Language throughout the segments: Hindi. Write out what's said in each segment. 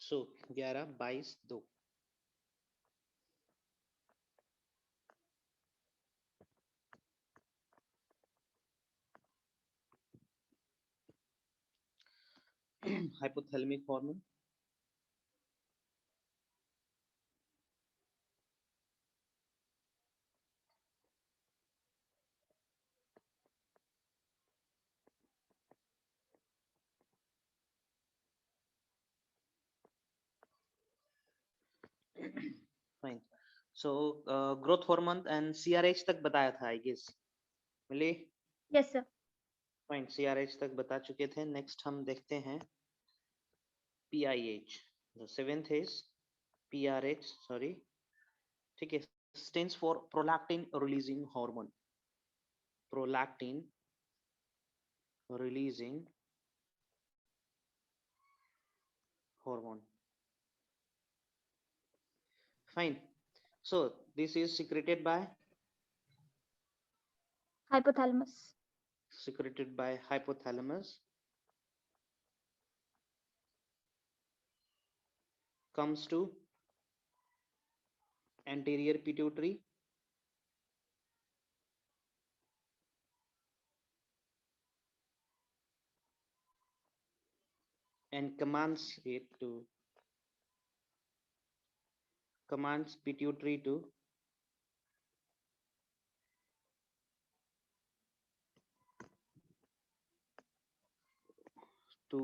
So 11, 22, 2। Hypothalamic hormone, fine. So growth hormone and CRH तक बताया था आई गेस, मिले? Yes sir. फाइन, सीआरएच तक बता चुके थे। नेक्स्ट हम देखते हैं PIH. The seventh is PRH, sorry, ठीक है, stands for prolactin releasing hormone. Prolactin releasing hormone, fine. So this is secreted by hypothalamus. hypothalamus, comes to anterior pituitary, and commands pituitary to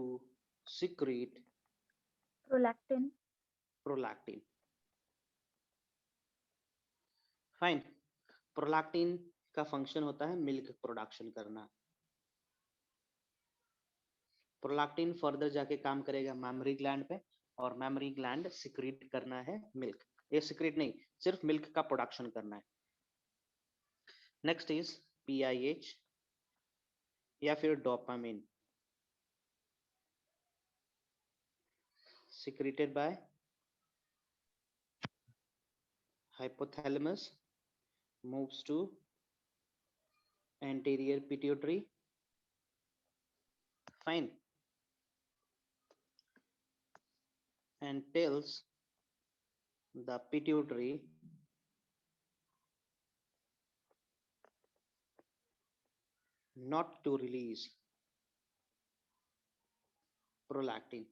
secrete prolactin. Fine. Prolactin का फंक्शन होता है मिल्क प्रोडक्शन करना। प्रोलैक्टिन फर्दर जाके काम करेगा मैमरी ग्लैंड पे, और मैमरी ग्लैंड सिक्रीट करना है मिल्क। ये सिक्रीट नहीं, सिर्फ मिल्क का प्रोडक्शन करना है। नेक्स्ट इज पीआईएच या फिर dopamine, secreted by hypothalamus, moves to anterior pituitary, fine, and tells the pituitary not to release prolactin.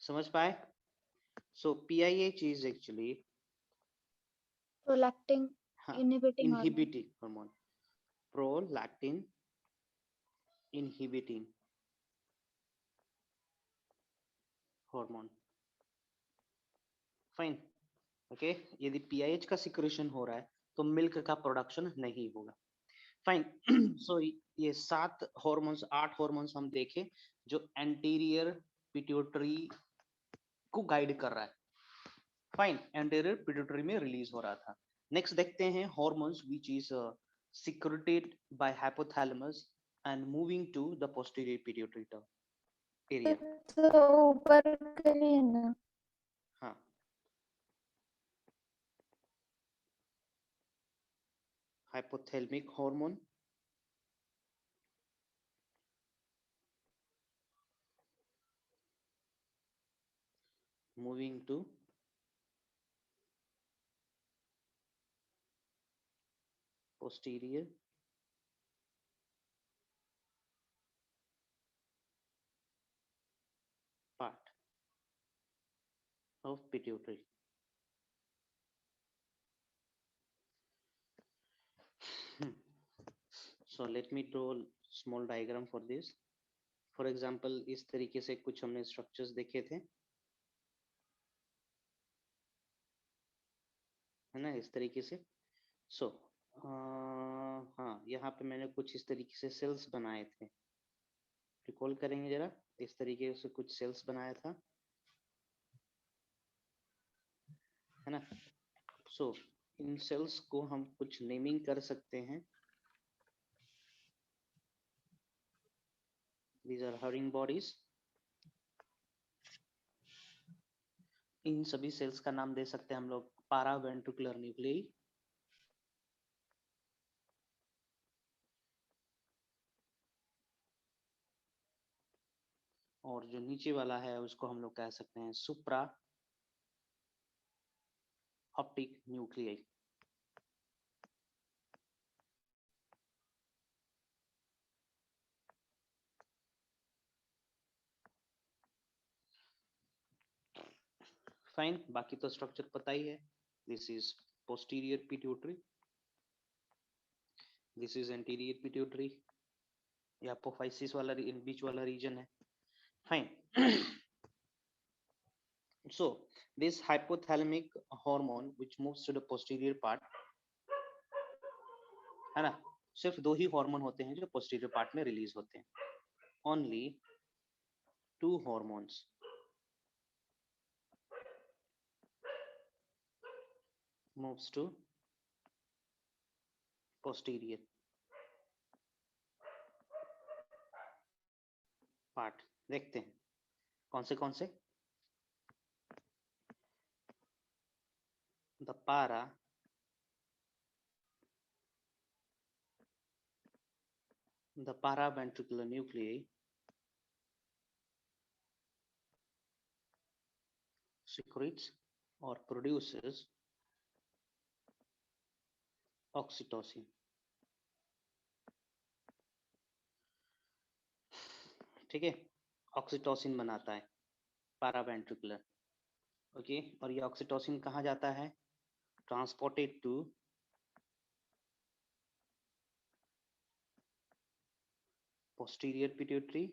समझ पाए? So PIH is actually prolactin inhibiting hormone. Prolactin inhibiting hormone. Fine. Okay. यदि PIH का सिक्रेशन हो रहा है तो मिल्क का प्रोडक्शन नहीं होगा। फाइन। सो ये 7 हॉर्मोन्स, 8 हॉर्मोन्स हम देखे जो एंटीरियर पिट्यूटरी को गाइड कर रहा है। फाइन, एंटीरियर पिट्यूटरी में रिलीज हो रहा था। नेक्स्ट देखते हैं hormones which is secreted by hypothalamus and moving to the posterior pituitary area. तो ऊपर के लिए ना। हाँ, hypothalamic hormone, moving to posterior part of pituitary. So let me draw small diagram for this. For example, इस तरीके से कुछ हमने स्ट्रक्चर्स देखे थे, है ना, इस तरीके से। सो हाँ, यहाँ पे मैंने कुछ इस तरीके से सेल्स बनाए थे, रिकॉल करेंगे जरा। इस तरीके से कुछ सेल्स बनाया था, है ना। सो इन सेल्स को हम कुछ नेमिंग कर सकते हैं। These are Hering bodies. इन सभी सेल्स का नाम दे सकते हैं हम लोग पारावेंट्रिकुलर न्यूक्लियई। और जो नीचे वाला है उसको हम लोग कह सकते हैं सुप्रा ऑप्टिक न्यूक्लियाई। फाइन, बाकी तो स्ट्रक्चर पता ही है। This is posterior pituitary, this is anterior pituitary, ये अपोफाइसिस वाला बीच वाला रीजन है। Fine. So this hypothalamic hormone which moves to the posterior part, है ना, सिर्फ दो ही हार्मोन होते हैं जो पोस्टीरियर पार्ट में रिलीज होते हैं। Only 2 hormones moves to posterior part. देखते हैं कौन से the paraventricular nuclei secretes or produces oxytocin। ठीक है, ऑक्सीटोसिन बनाता है पैरावेंट्रिकुलर। ओके, और ये ऑक्सीटोसिन कहाँ जाता है? Transported to posterior pituitary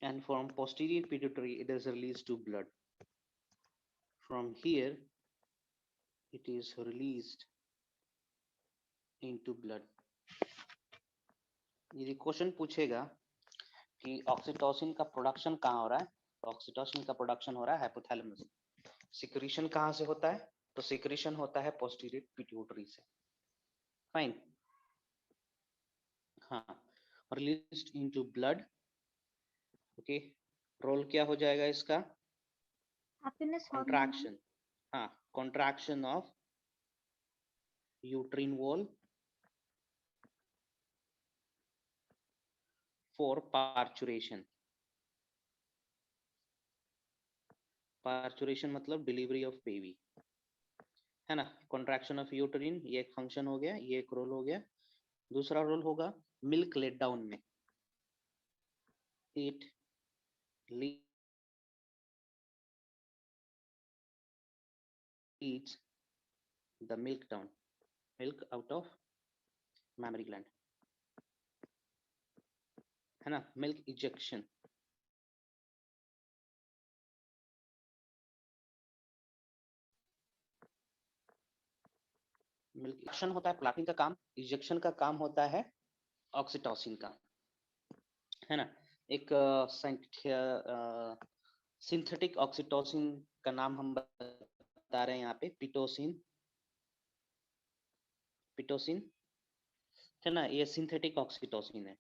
and from posterior pituitary it is released to blood. From here it is released into blood। यदि क्वेश्चन पूछेगा कि ऑक्सीटोसिन का प्रोडक्शन कहाँ हो रहा है, तो ऑक्सीटोसिन का प्रोडक्शन हो रहा है हाइपोथैलेमस। सिक्रीशन कहाँ से होता है? तो सिक्रीशन होता है पोस्टीरियर पिट्यूटरी से। फाइन, हाँ, released into blood. Okay, role क्या हो जाएगा इसका? Happiness hormone. कॉन्ट्रैक्शन, हाँ, contraction of uterine wall for parturition. Parturition मतलब डिलीवरी ऑफ बेबी, है ना। कॉन्ट्रैक्शन ऑफ यूट्रिन ये एक फंक्शन हो गया, ये एक रोल हो गया। दूसरा रोल होगा मिल्क लेट डाउन में। It leads the milk down, milk out of mammary gland, है ना, मिल्क इजेक्शन। मिल्क इजेक्शन होता है प्लाकिंग का काम, इजेक्शन का काम होता है ऑक्सीटोसिन का, है ना। एक सिंथेटिक ऑक्सीटोसिन का नाम हम बता रहे हैं यहाँ पे, पिटोसिन। पिटोसिन, है ना, ये सिंथेटिक ऑक्सीटोसिन है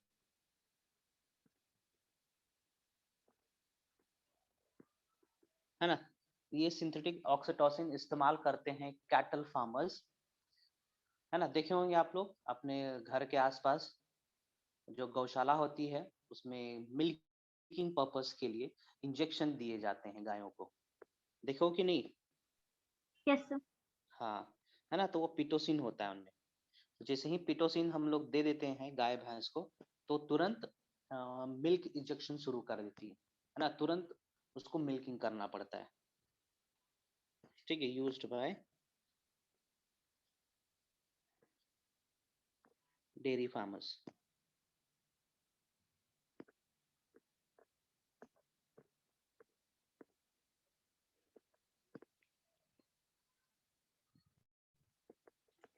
ना। ये सिंथेटिक ऑक्सीटोसिन इस्तेमाल करते हैं कैटल फार्मर्स, है ना। देखे होंगे आप लोग अपने घर के आसपास जो गौशाला होती है उसमें मिल्किंग पर्पस के लिए इंजेक्शन दिए जाते हैं गायों को, देखो कि नहीं? Yes sir. हाँ, है ना, तो वो पिटोसिन होता है उनमें। जैसे ही पिटोसिन हम लोग दे देते हैं गाय भैंस को, तो तुरंत मिल्क इंजेक्शन शुरू कर देती है ना, तुरंत उसको मिल्किंग करना पड़ता है। ठीक है, used by dairy farmers.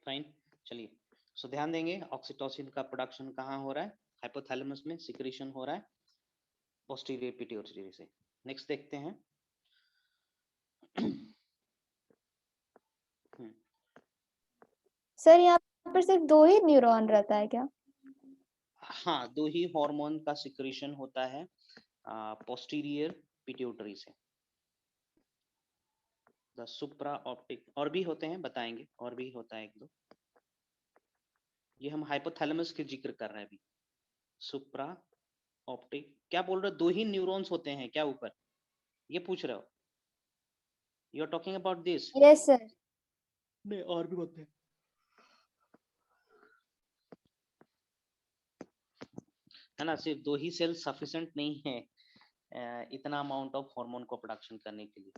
Fine, चलिए। सो ध्यान देंगे ऑक्सीटोसिन का प्रोडक्शन कहाँ हो रहा है? हाइपोथैलेमस में सिक्रीशन हो रहा है पोस्टीरियर पिट्यूटरी से। नेक्स्ट देखते हैं। सर यहाँ पर सिर्फ 2 ही न्यूरॉन रहता है क्या? हाँ, 2 ही हार्मोन का सिक्रीशन होता है पोस्टीरियर पिट्यूटरी से। द सुप्रा ऑप्टिक, और भी होते हैं, बताएंगे, और भी होता है 1-2। ये हम हाइपोथैलेमस के जिक्र कर रहे हैं अभी। सुप्रा ऑप्टिक, क्या बोल रहे हो? 2 ही न्यूरॉन्स होते हैं क्या ऊपर, ये पूछ रहे हो? You are talking about this? Yes sir. नहीं, और भी होते हैं। है ना, सिर्फ 2 ही सेल सफिशिएंट नहीं है इतना अमाउंट ऑफ हार्मोन को प्रोडक्शन करने के लिए।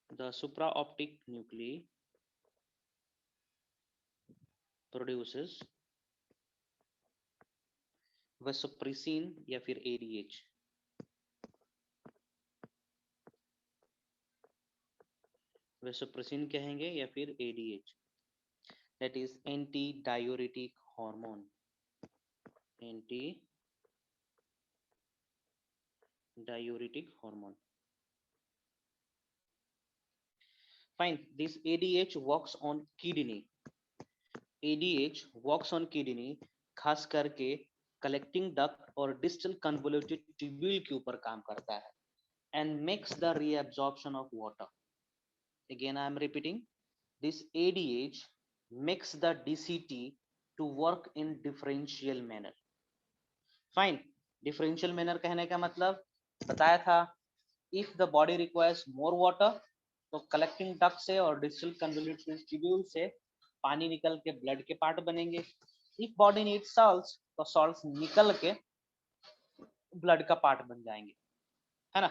The supraoptic nuclei produces vasopressin या फिर ADH। vasopressin कहेंगे या फिर ADH, that is anti diuretic hormone। anti diuretic hormone। fine, this ADH works on kidney। ADH works on kidney, खास करके कलेक्टिंग डक्ट और डिस्टल कन्वोल्यूटेड ट्यूब्यूल के ऊपर काम करता है, and makes the reabsorption of water। Again I am repeating, this ADH makes the DCT to work in differential manner। fine, differential manner कहने का मतलब बताया था, if the body requires more water तो कलेक्टिंग डक्ट से और डिस्टल कन्वोल्यूटेड ट्यूब्यूल से पानी निकल के ब्लड के पार्ट बनेंगे। इफ बॉडी नीड सॉल्ट्स तो सॉल्ट्स निकल के ब्लड का पार्ट बन जाएंगे, है ना।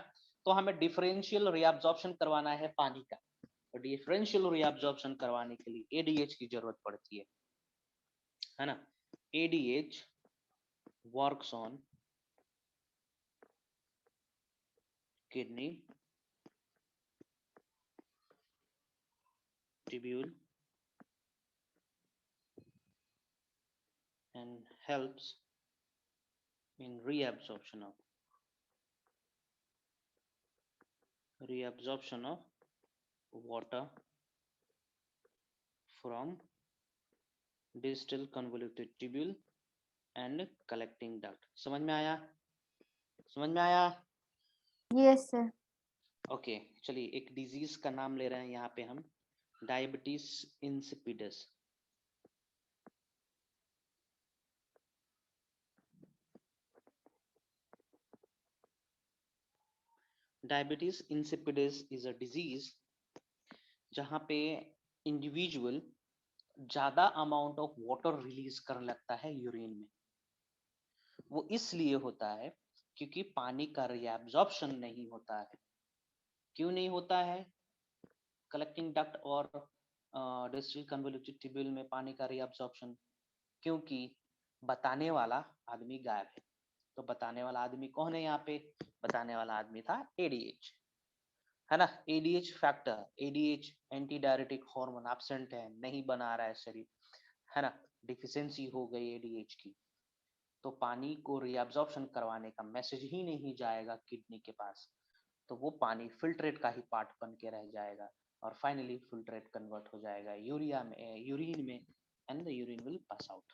तो हमें डिफरेंशियल रिएब्जॉर्प्शन करवाना है पानी का, तो डिफरेंशियल रिएब्जॉर्प्शन करवाने के लिए एडीएच की जरूरत पड़ती है ना। ADH works on kidney tubule and helps in reabsorption of water from distal convoluted tubule and collecting duct। समझ में आया? समझ में आया? Yes sir. ओके, चलिए एक डिजीज का नाम ले रहे हैं यहाँ पे हम, diabetes insipidus. Diabetes insipidus is a disease जहाँ पे इंडिविजुअल ज्यादा अमाउंट ऑफ वाटर रिलीज करने लगता है यूरिन में। वो इसलिए होता है क्योंकि पानी का रिएब्जॉर्प्शन नहीं होता है। क्यों नहीं होता है? कलेक्टिंग डक्ट और डिस्टल कन्वोल्यूटेड ट्यूब्यूल में पानी का रिएब्जॉर्प्शन, क्योंकि बताने वाला आदमी गायब है। तो बताने वाला आदमी कौन है यहाँ पे? बताने वाला आदमी था एडीएच, है ना। ADH factor, ADH anti diuretic hormone absent है, नहीं बना रहा है शरीर, है ना। डिफिशियंसी हो गई एडीएच की, तो पानी को रिएब्जॉर्प्शन करवाने का मैसेज ही नहीं जाएगा किडनी के पास, तो वो पानी फिल्ट्रेट का ही पार्ट बन के रह जाएगा और फाइनली फिल्ट्रेट कन्वर्ट हो जाएगा यूरिया में, यूरिन में, and the urine will pass out.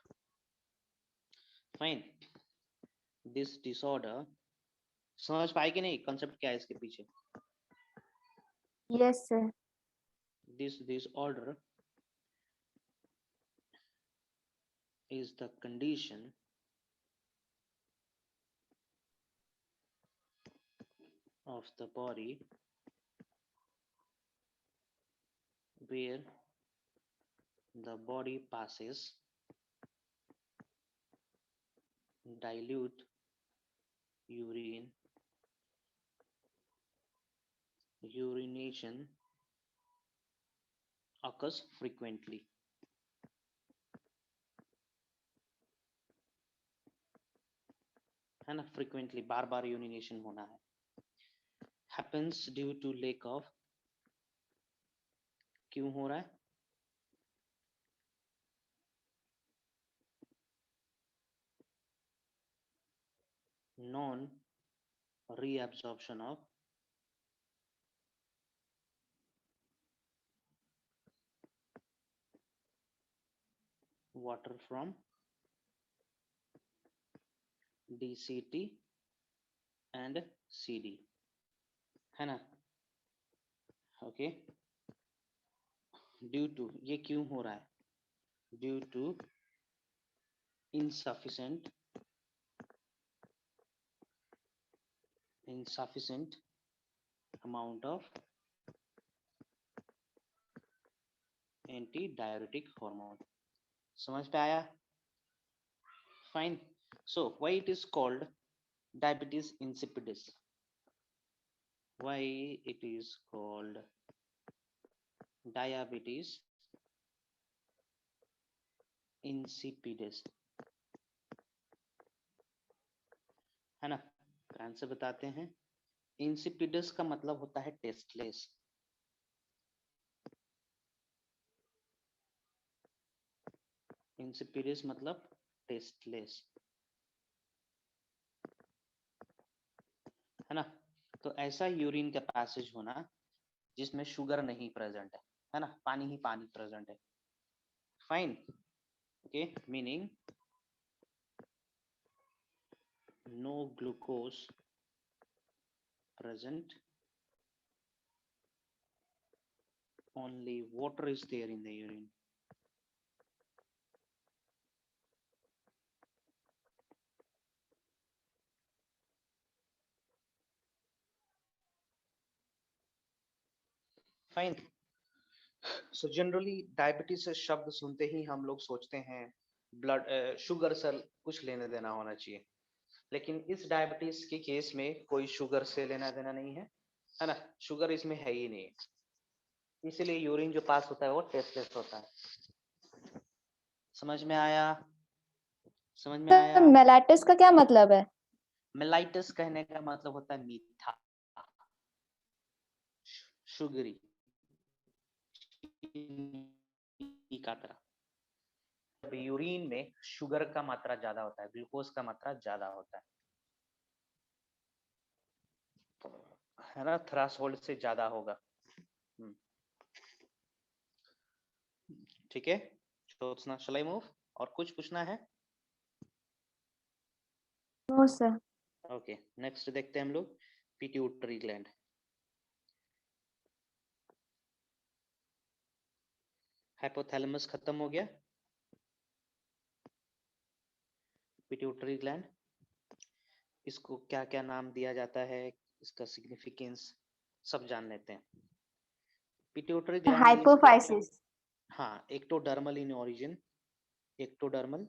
Fine, this disorder, समझ पाए कि नहीं कंसेप्ट क्या है इसके पीछे? Yes sir. This disorder is the condition of the body where the body passes dilute urine, urination occurs frequently, है ना। frequently बार बार यूरिनेशन होना है, happens due to lack of, क्यों हो रहा है? non reabsorption of water from DCT and CD, है ना। ओके, ड्यू टू, ये क्यों हो रहा है? Due to insufficient amount of antidiuretic hormone. समझ पे आया? Fine. So why it is called diabetes insipidus? Why it is called diabetes insipidus? है ना? आंसर बताते हैं। इंसिपिडस का मतलब होता है टेस्टलेस। इंसिपिडस मतलब टेस्टलेस, है ना? तो ऐसा यूरिन का पैसेज होना जिसमें शुगर नहीं प्रेजेंट है ना? पानी ही पानी प्रेजेंट है। Fine, okay, meaning no glucose present, only water is there in the urine. Fine. So generally diabetes से शब्द सुनते ही हम लोग सोचते हैं ब्लड शुगर से कुछ लेना देना होना चाहिए, लेकिन इस डायबिटीज के केस में कोई शुगर से लेना देना नहीं है ना? शुगर इसमें है ही नहीं, इसीलिए यूरिन जो पास होता है वो टेस्टलेस होता है। समझ में आया? समझ में आया? मेलाइटिस का क्या मतलब है? मेलाइटिस कहने का मतलब होता है मीठा, शुगरी का तरह। यूरिन में शुगर का मात्रा ज्यादा होता है, ग्लूकोज का मात्रा ज्यादा होता है ना? थ्रेशोल्ड से ज्यादा होगा। ठीक है, तो शैल आई मूव? और कुछ पूछना है? No sir. ओके, नेक्स्ट देखते हैं हम लोग पिट्यूटरी ग्लैंड। हाइपोथैलेमस खत्म हो गया, पिट्यूटरी ग्लैंड, इसको क्या क्या नाम दिया जाता है, इसका सिग्निफिकेंस सब जान लेते हैं। Pituitary gland hypophysis. हाँ, ectodermal in origin, ectodermal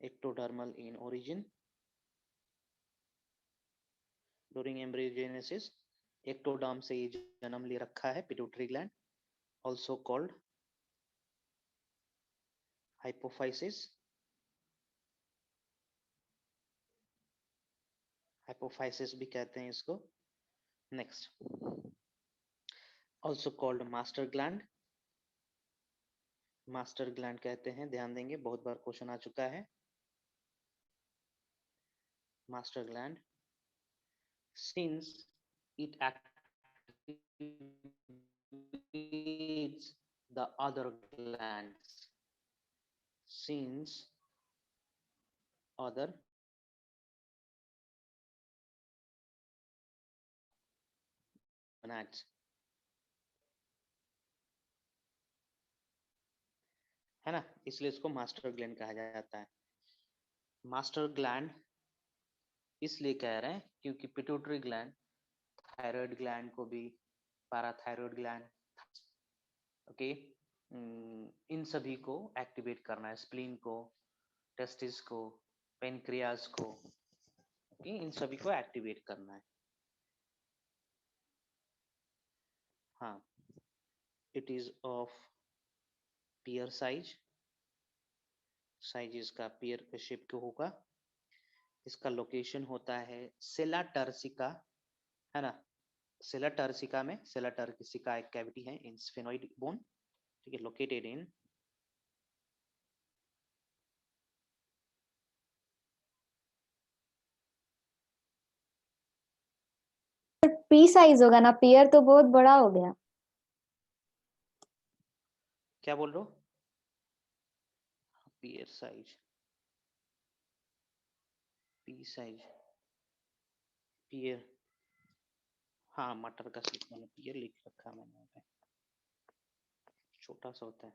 in origin during embryogenesis, ectoderm से ये जन्म ले रखा है pituitary gland, also called hypophysis, hypophysis भी कहते हैं इसको। Next, also called master gland, master gland कहते हैं, ध्यान देंगे, बहुत बार क्वेश्चन आ चुका है। Master gland, since it activates the other glands, since other gonads, है ना? इसलिए इसको मास्टर ग्लैंड कहा जाता है। मास्टर ग्लैंड इसलिए कह रहे हैं क्योंकि पिट्यूटरी ग्लैंड थायराइड ग्लैंड को भी, पैराथायराइड ग्लैंड, ओके, इन सभी को एक्टिवेट करना है, स्प्लीन को, टेस्टिस को, पेनक्रियास को, इन सभी को एक्टिवेट करना है। हाँ, it is of pear size, size इसका पियर के शेप के होगा। इसका लोकेशन होता है सेला टर्सिका, है ना? सेला टर्सिका में, सेला टर्सिका एक कैविटी है इन स्फेनोइड बोन, ठीक है, लोकेटेड इन पी साइज होगा ना, पियर तो बहुत बड़ा हो गया। क्या बोल रहे हो? पियर साइज, पी साइज, पियर, हाँ मटर का शेप वाला पियर लिख रखा है मैंने यहाँ पे, छोटा सा होता है।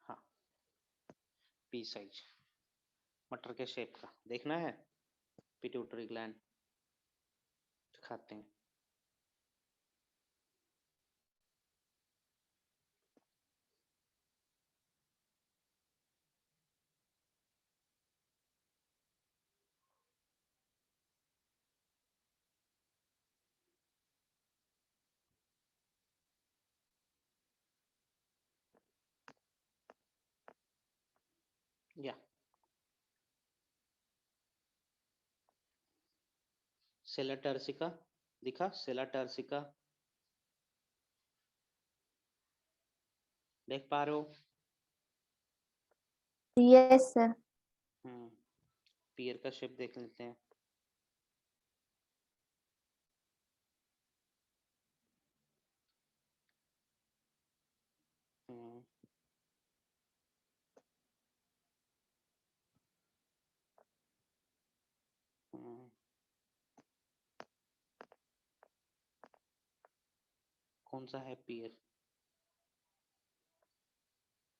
हाँ पी साइज मटर के शेप का देखना है, पिट्यूटरी ग्लैंड दिखाते हैं। या सेला टर्सिका दिखा, सेला टर्सिका देख पा रहे हो? Yes sir. पियर का शेप देख लेते हैं। हम्म, हम्म, कौन सा है पियर?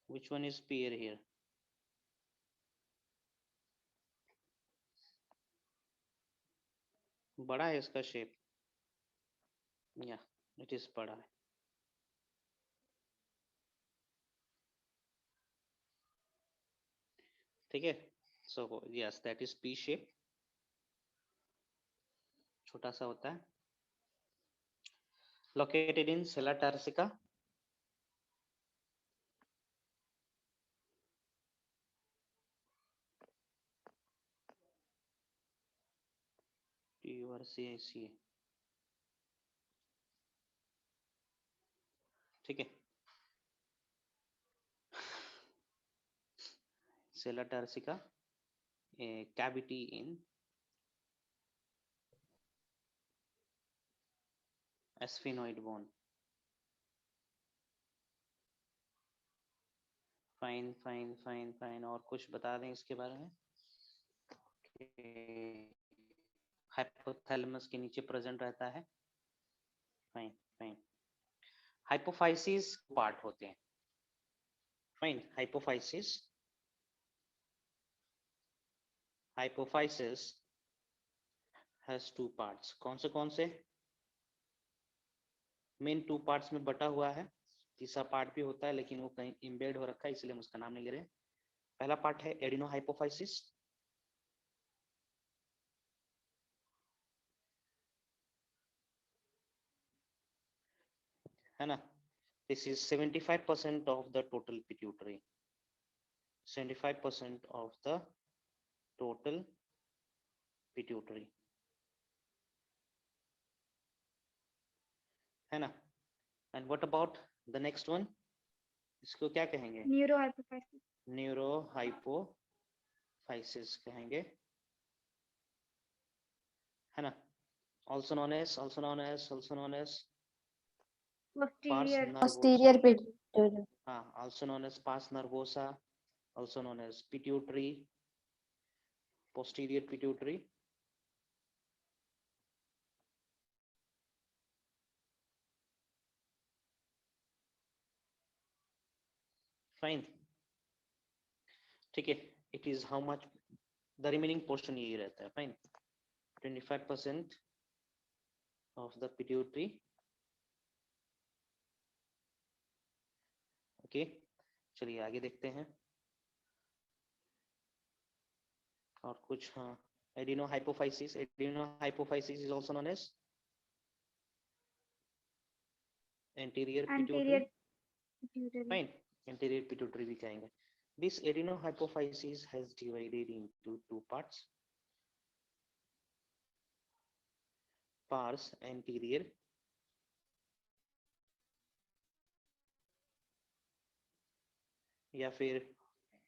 Which one is pear here? बड़ा है इसका शेप, या इट इज बड़ा है। ठीक है, so yes that is P shape, छोटा सा होता है, लोकेटेड इन सेला टर्सिका। ठीक है, sella turcica cavity in sphenoid bone। Fine fine fine fine, और कुछ बता दें इसके बारे में? हाइपोथैलेमस के नीचे प्रेजेंट रहता है। फाइन फाइन, हाइपोफाइसिस पार्ट होते हैं। Fine, hypophysis has two parts. कौन से? मेन 2 पार्ट्स में बटा हुआ है, तीसरा पार्ट भी होता है लेकिन वो कहीं इम्बेड हो रखा है इसलिए हम उसका नाम नहीं ले रहे। पहला पार्ट है एडिनोहाइपोफाइसिस, है ना? This is 75% of the total pituitary, 75% of the total pituitary, है ना? And what about the next one, इसको क्या कहेंगे? न्यूरोहाइपोफाइसिस। न्यूरोहाइपोफाइसिस कहेंगे, है ना? also known as posterior pars pituitary. हाँ, also known as pars nervosa, also known as pituitary, posterior pituitary। Fine, ठीक है, it is how much, the remaining portion यही रहता है। Fine, 25% of the pituitary. Okay, चलिए आगे देखते हैं और कुछ। हाँ, adenohypophysis is also known as anterior pituitary. Fine, anterior pituitary भी कहेंगे। This adenohypophysis has divided into 2 parts, pars anterior या फिर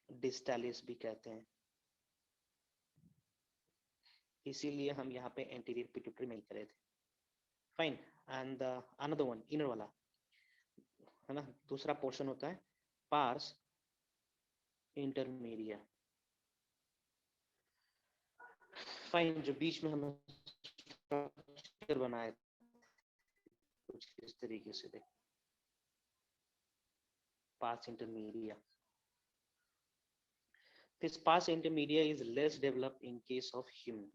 डिस्टालिस भी कहते हैं, इसीलिए हम यहाँ पे एंटीरियर पिट्यूटरी मिल रहे थे। Fine, and another one inner वाला, है ना? दूसरा पोर्शन होता है पार्स इंटरमीडिया। फाइन, जो बीच में हम पिक्चर बनाए कुछ इस तरीके से, देख pars intermedia. This pars intermedia is less developed in case of human.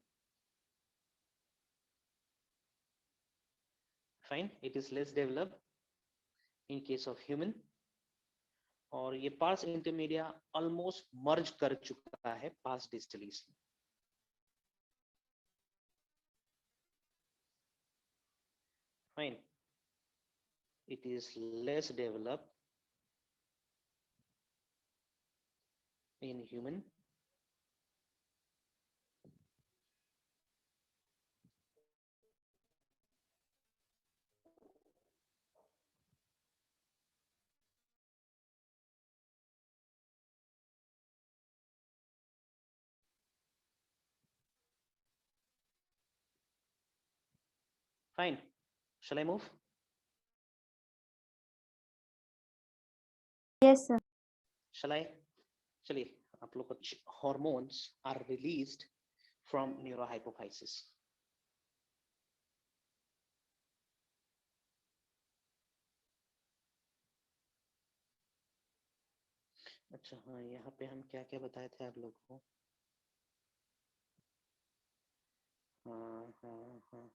Fine, it is less developed in case of human. और ये pars intermedia almost merge कर चुका है pars distillates. Fine, it is less developed in human. Fine, shall I move? Yes, sir. Shall I? चलिए, आप लोग कुछ hormones are released from neurohypophysis. अच्छा हाँ, यहाँ पे हम क्या क्या बताए थे आप लोग को? हाँ हाँ हाँ,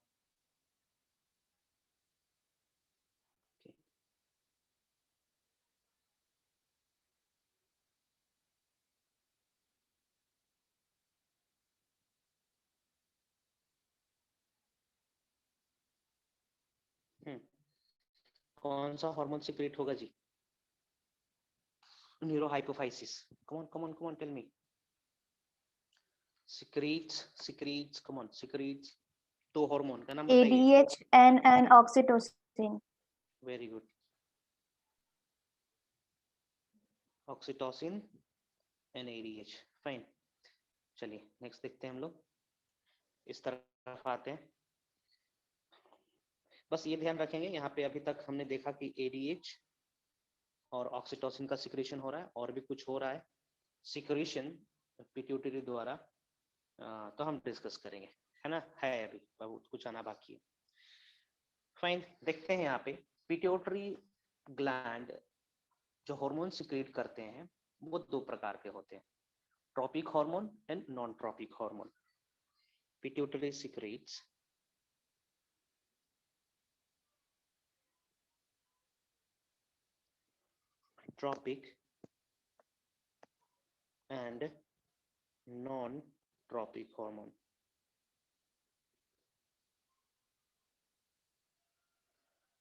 okay. कौन सा हार्मोन सीक्रेट होगा जी? Neurohypophysis. come on, tell me. secretes, come on, secretes. दो हार्मोन का नाम बताइए. ADH and oxytocin. Very good. Oxytocin and ADH. Fine. चलिए नेक्स्ट देखते हैं हम लोग. इस तरफ आते हैं. बस ये ध्यान रखेंगे, यहाँ पे अभी तक हमने देखा कि ADH और ऑक्सीटोसिन का सिक्रेशन हो रहा है, और भी कुछ हो रहा है सिक्रेशन पिट्यूटरी द्वारा. तो हम डिस्कस करेंगे, है ना. है अभी बहुत कुछ आना बाकी है. फाइन, देखते हैं यहाँ पे पिट्यूटरी ग्लैंड जो हार्मोन सिक्रेट करते हैं वो दो प्रकार के होते हैं, tropic hormone and non tropic hormone. Pituitary secretes tropic and non tropic hormone.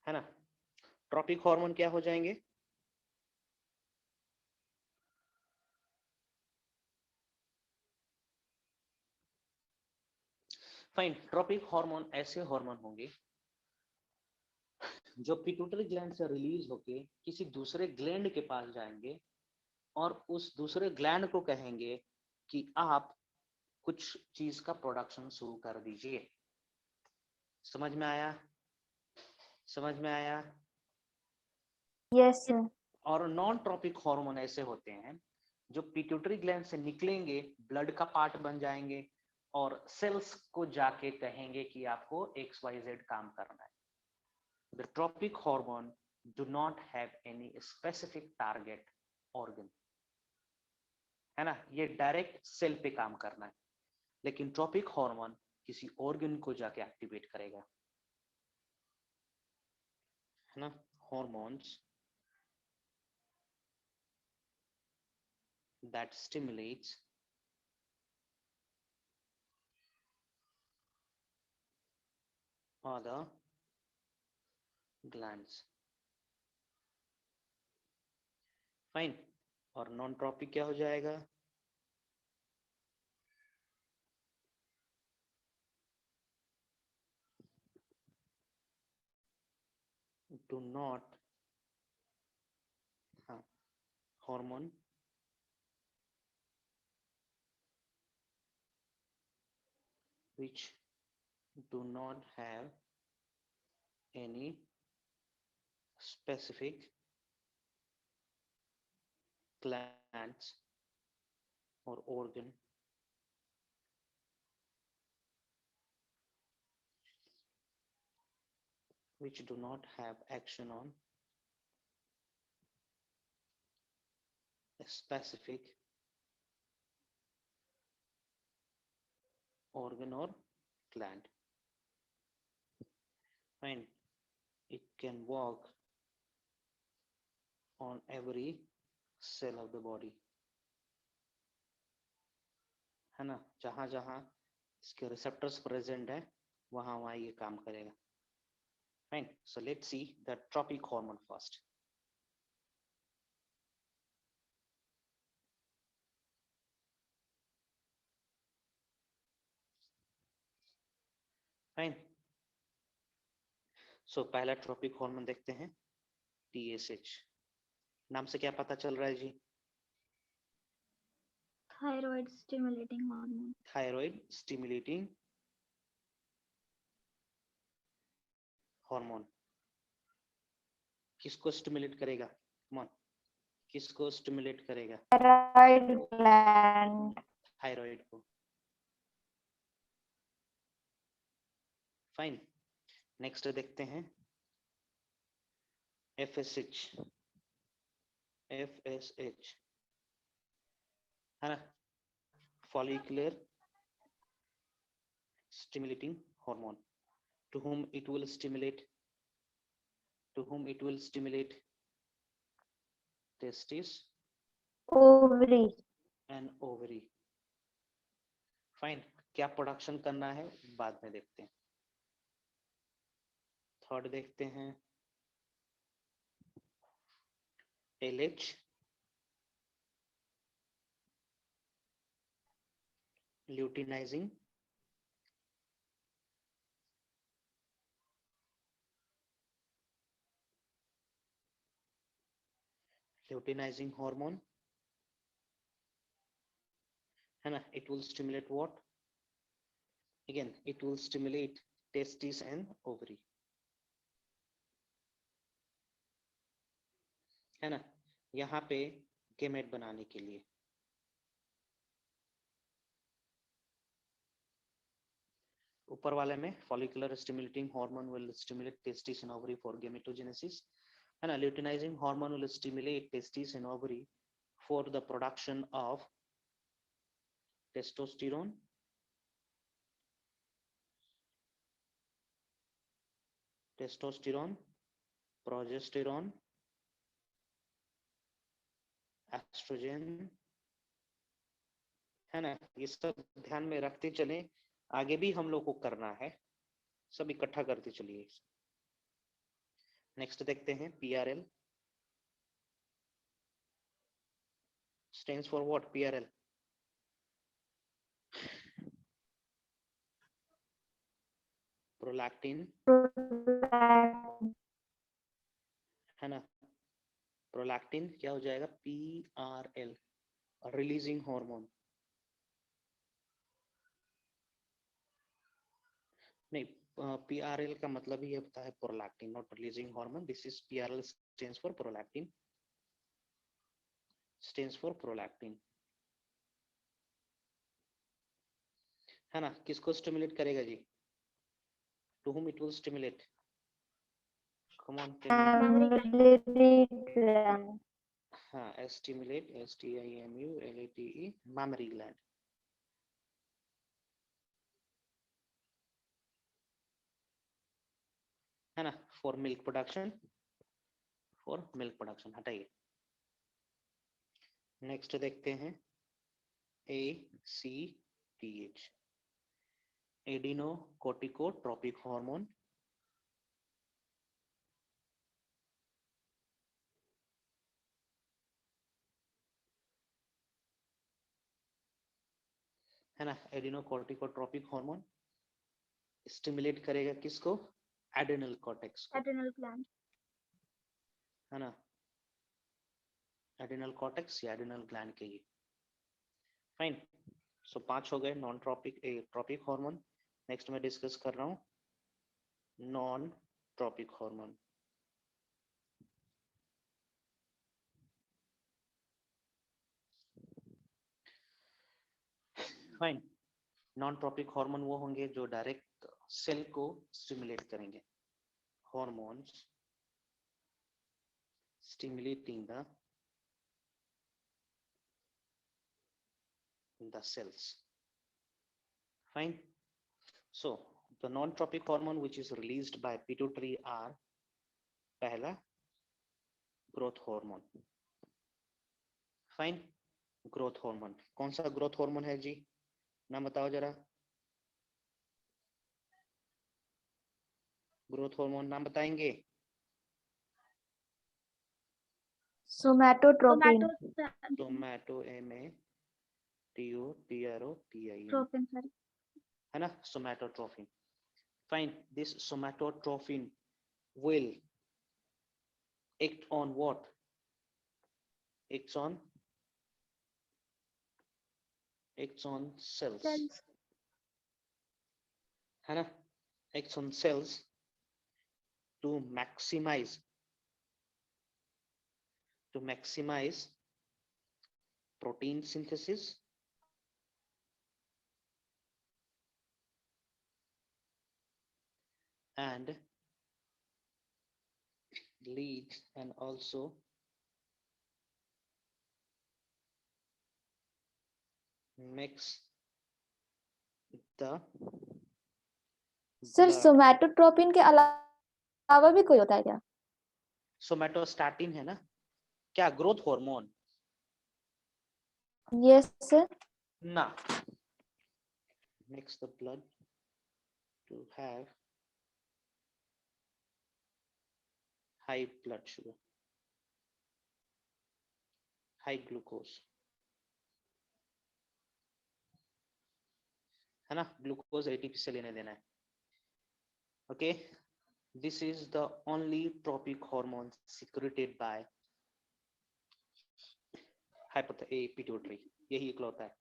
है ना. ट्रॉपिक हार्मोन क्या हो जाएंगे? फाइन, ट्रॉपिक हार्मोन ऐसे हार्मोन होंगे जो पिट्यूटरी ग्लैंड से रिलीज होके किसी दूसरे ग्लैंड के पास जाएंगे और उस दूसरे ग्लैंड को कहेंगे कि आप कुछ चीज का प्रोडक्शन शुरू कर दीजिए. समझ में आया? समझ में आया? Yes, sir. और नॉन ट्रॉपिक हार्मोन ऐसे होते हैं जो पिट्यूटरी ग्लैंड से निकलेंगे, ब्लड का पार्ट बन जाएंगे और सेल्स को जाके कहेंगे कि आपको XYZ काम करना है. The tropic hormone do not have any specific target organ. है ना, ये डायरेक्ट सेल पे काम करना है. लेकिन ट्रॉपिक हार्मोन किसी ऑर्गन को जाके एक्टिवेट करेगा, है ना. Hormones that stimulates other glands. Fine. और नॉन ट्रॉपिक क्या हो जाएगा? Do not hormone which do not have any specific glands or organ which do not have action on a specific organ or gland. Fine. It can work on every cell of the body, है ना, जहां जहां इसके रिसेप्टर्स प्रेजेंट है वहां वहां ये काम करेगा. Fine. So let's see the tropic hormone first. Fine. So पहला ट्रॉपिक हार्मोन देखते हैं, TSH. नाम से क्या पता चल रहा है जी? Thyroid stimulating hormone. Thyroid stimulating hormone. किसको स्टिमुलेट करेगा? कम ऑन, किसको स्टिमुलेट करेगा? thyroid gland. थायराइड को. फाइन. नेक्स्ट देखते हैं FSH. FSH है ना, follicular stimulating hormone. To whom it will stimulate? To whom it will stimulate? Testis Ovary. and ovary. Fine. क्या प्रोडक्शन करना है बाद में देखते हैं. थर्ड देखते हैं LH. Luteinizing hormone है ना. It will stimulate what? Again, it will stimulate testes and ovary, है ना, यहाँ पे गेमेट बनाने के लिए. ऊपर वाले में follicular stimulating hormone will stimulate testes and ovary for gametogenesis, है ना. Luteinizing hormone will stimulate testes and ovary for the production of testosterone, progesterone, estrogen, है ना. ये सब ध्यान में रखते चले, आगे भी हम लोग को करना है, सब इकट्ठा करते चलिए. नेक्स्ट देखते हैं PRL. Stands for what? PRL prolactin, है ना. प्रोलैक्टिन क्या हो जाएगा? PRL, releasing hormone. नहीं, PRL का मतलब ही होता है prolactin, not releasing hormone. This is PRL stands for prolactin, stands for prolactin, है ना. किसको स्टिमुलेट करेगा जी? To whom it will stimulate? Come on, Mammary gland. हाँ, स्टिमुलेट, STIMULATE, mammary gland. है ना, for milk production, for milk production. हटाइए. नेक्स्ट देखते हैं ACTH, एडिनोकोर्टिकोट्रोपिक हार्मोन, है ना. एडिनोकोर्टिकोट्रोपिक हार्मोन स्टिमुलेट करेगा किसको? एड्रेनल कॉर्टेक्स को, एड्रेनल ग्लैंड. है ना. एड्रेनल कॉर्टेक्स या एड्रेनल ग्लैंड के ये. फाइन. सो 5 हो गए non tropic tropic hormone. Next मैं डिस्कस कर रहा हूँ non tropic hormone. Fine. Non tropic hormone वो होंगे जो डायरेक्ट सेल को स्टिमुलेट करेंगे. hormones stimulating the cells. Fine. So the non-tropic hormone which is released by pituitary are पहला growth hormone. Fine. Growth hormone कौन सा ग्रोथ हार्मोन है जी, नाम बताओ जरा। ग्रोथ हार्मोन नाम बताएंगे। सोमैटोट्रोपिन। सोमैटो MATOTROPIN Tropin, sorry. है ना, somatotropin. Fine, this somatotropin will act on what? Acts on cells, Cells. है ना, acts on cells to maximize protein synthesis and leads and also makes the sir blood. सोमैटोट्रोपिन के अलावा भी कोई होता है क्या? सोमैटोस्टैटिन है ना, क्या ग्रोथ हार्मोन? Yes sir. ना, makes the blood to have high blood sugar, high glucose, है ना, ग्लूकोज एटीपी से लेने देना है। Okay, this is the only tropic hormone secreted by pituitary, यही इकलौता है।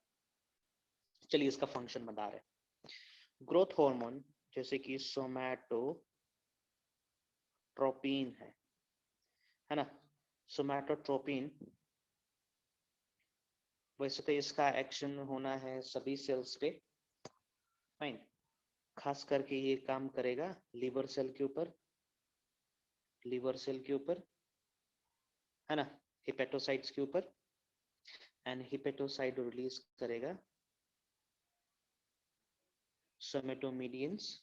चलिए इसका फंक्शन बता रहे हैं। ग्रोथ हार्मोन जैसे कि सोमैटोट्रोपिन है ना, सोमैटोट्रोपिन वैसे तो इसका एक्शन होना है सभी सेल्स पे। फाइन, खास करके ये काम करेगा लीवर सेल के ऊपर, है ना, हिपेटोसाइट्स के ऊपर, एंड हिपेटोसाइट रिलीज करेगा सोमेटोमीडियंस,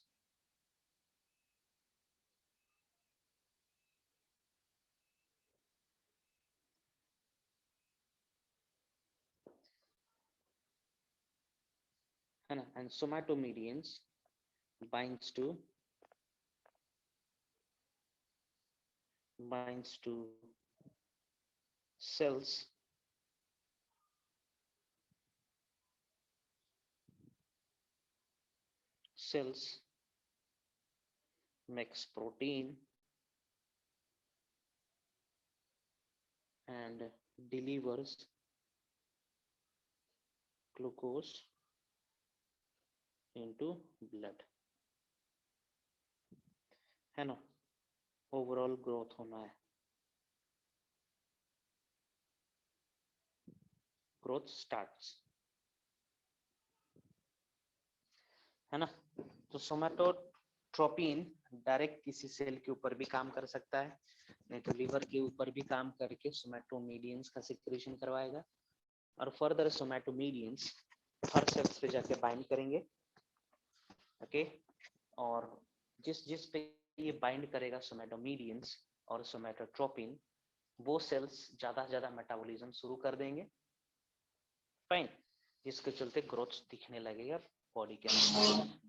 है ना, and सोमेटोमीडियंस binds to cells makes protein and delivers glucose into blood, है ना, ओवरऑल ग्रोथ होना है, ग्रोथ स्टार्ट्स, है ना। तो सोमैटोट्रोपिन डायरेक्ट किसी सेल के ऊपर भी काम कर सकता है, नहीं तो लीवर के ऊपर भी काम करके सोमैटोमीडियंस का सिक्रेशन करवाएगा, और फर्दर सोमैटोमीडियंस हर सेल्स पे जाके बाइंड करेंगे। ओके, और जिस पे ये बाइंड करेगा सोमैटोमीडियंस और सोमैटोट्रोपिन, वो सेल्स ज्यादा से ज्यादा मेटाबॉलिज्म शुरू कर देंगे। फाइन, जिसके चलते ग्रोथ दिखने लगेगा बॉडी के अंदर।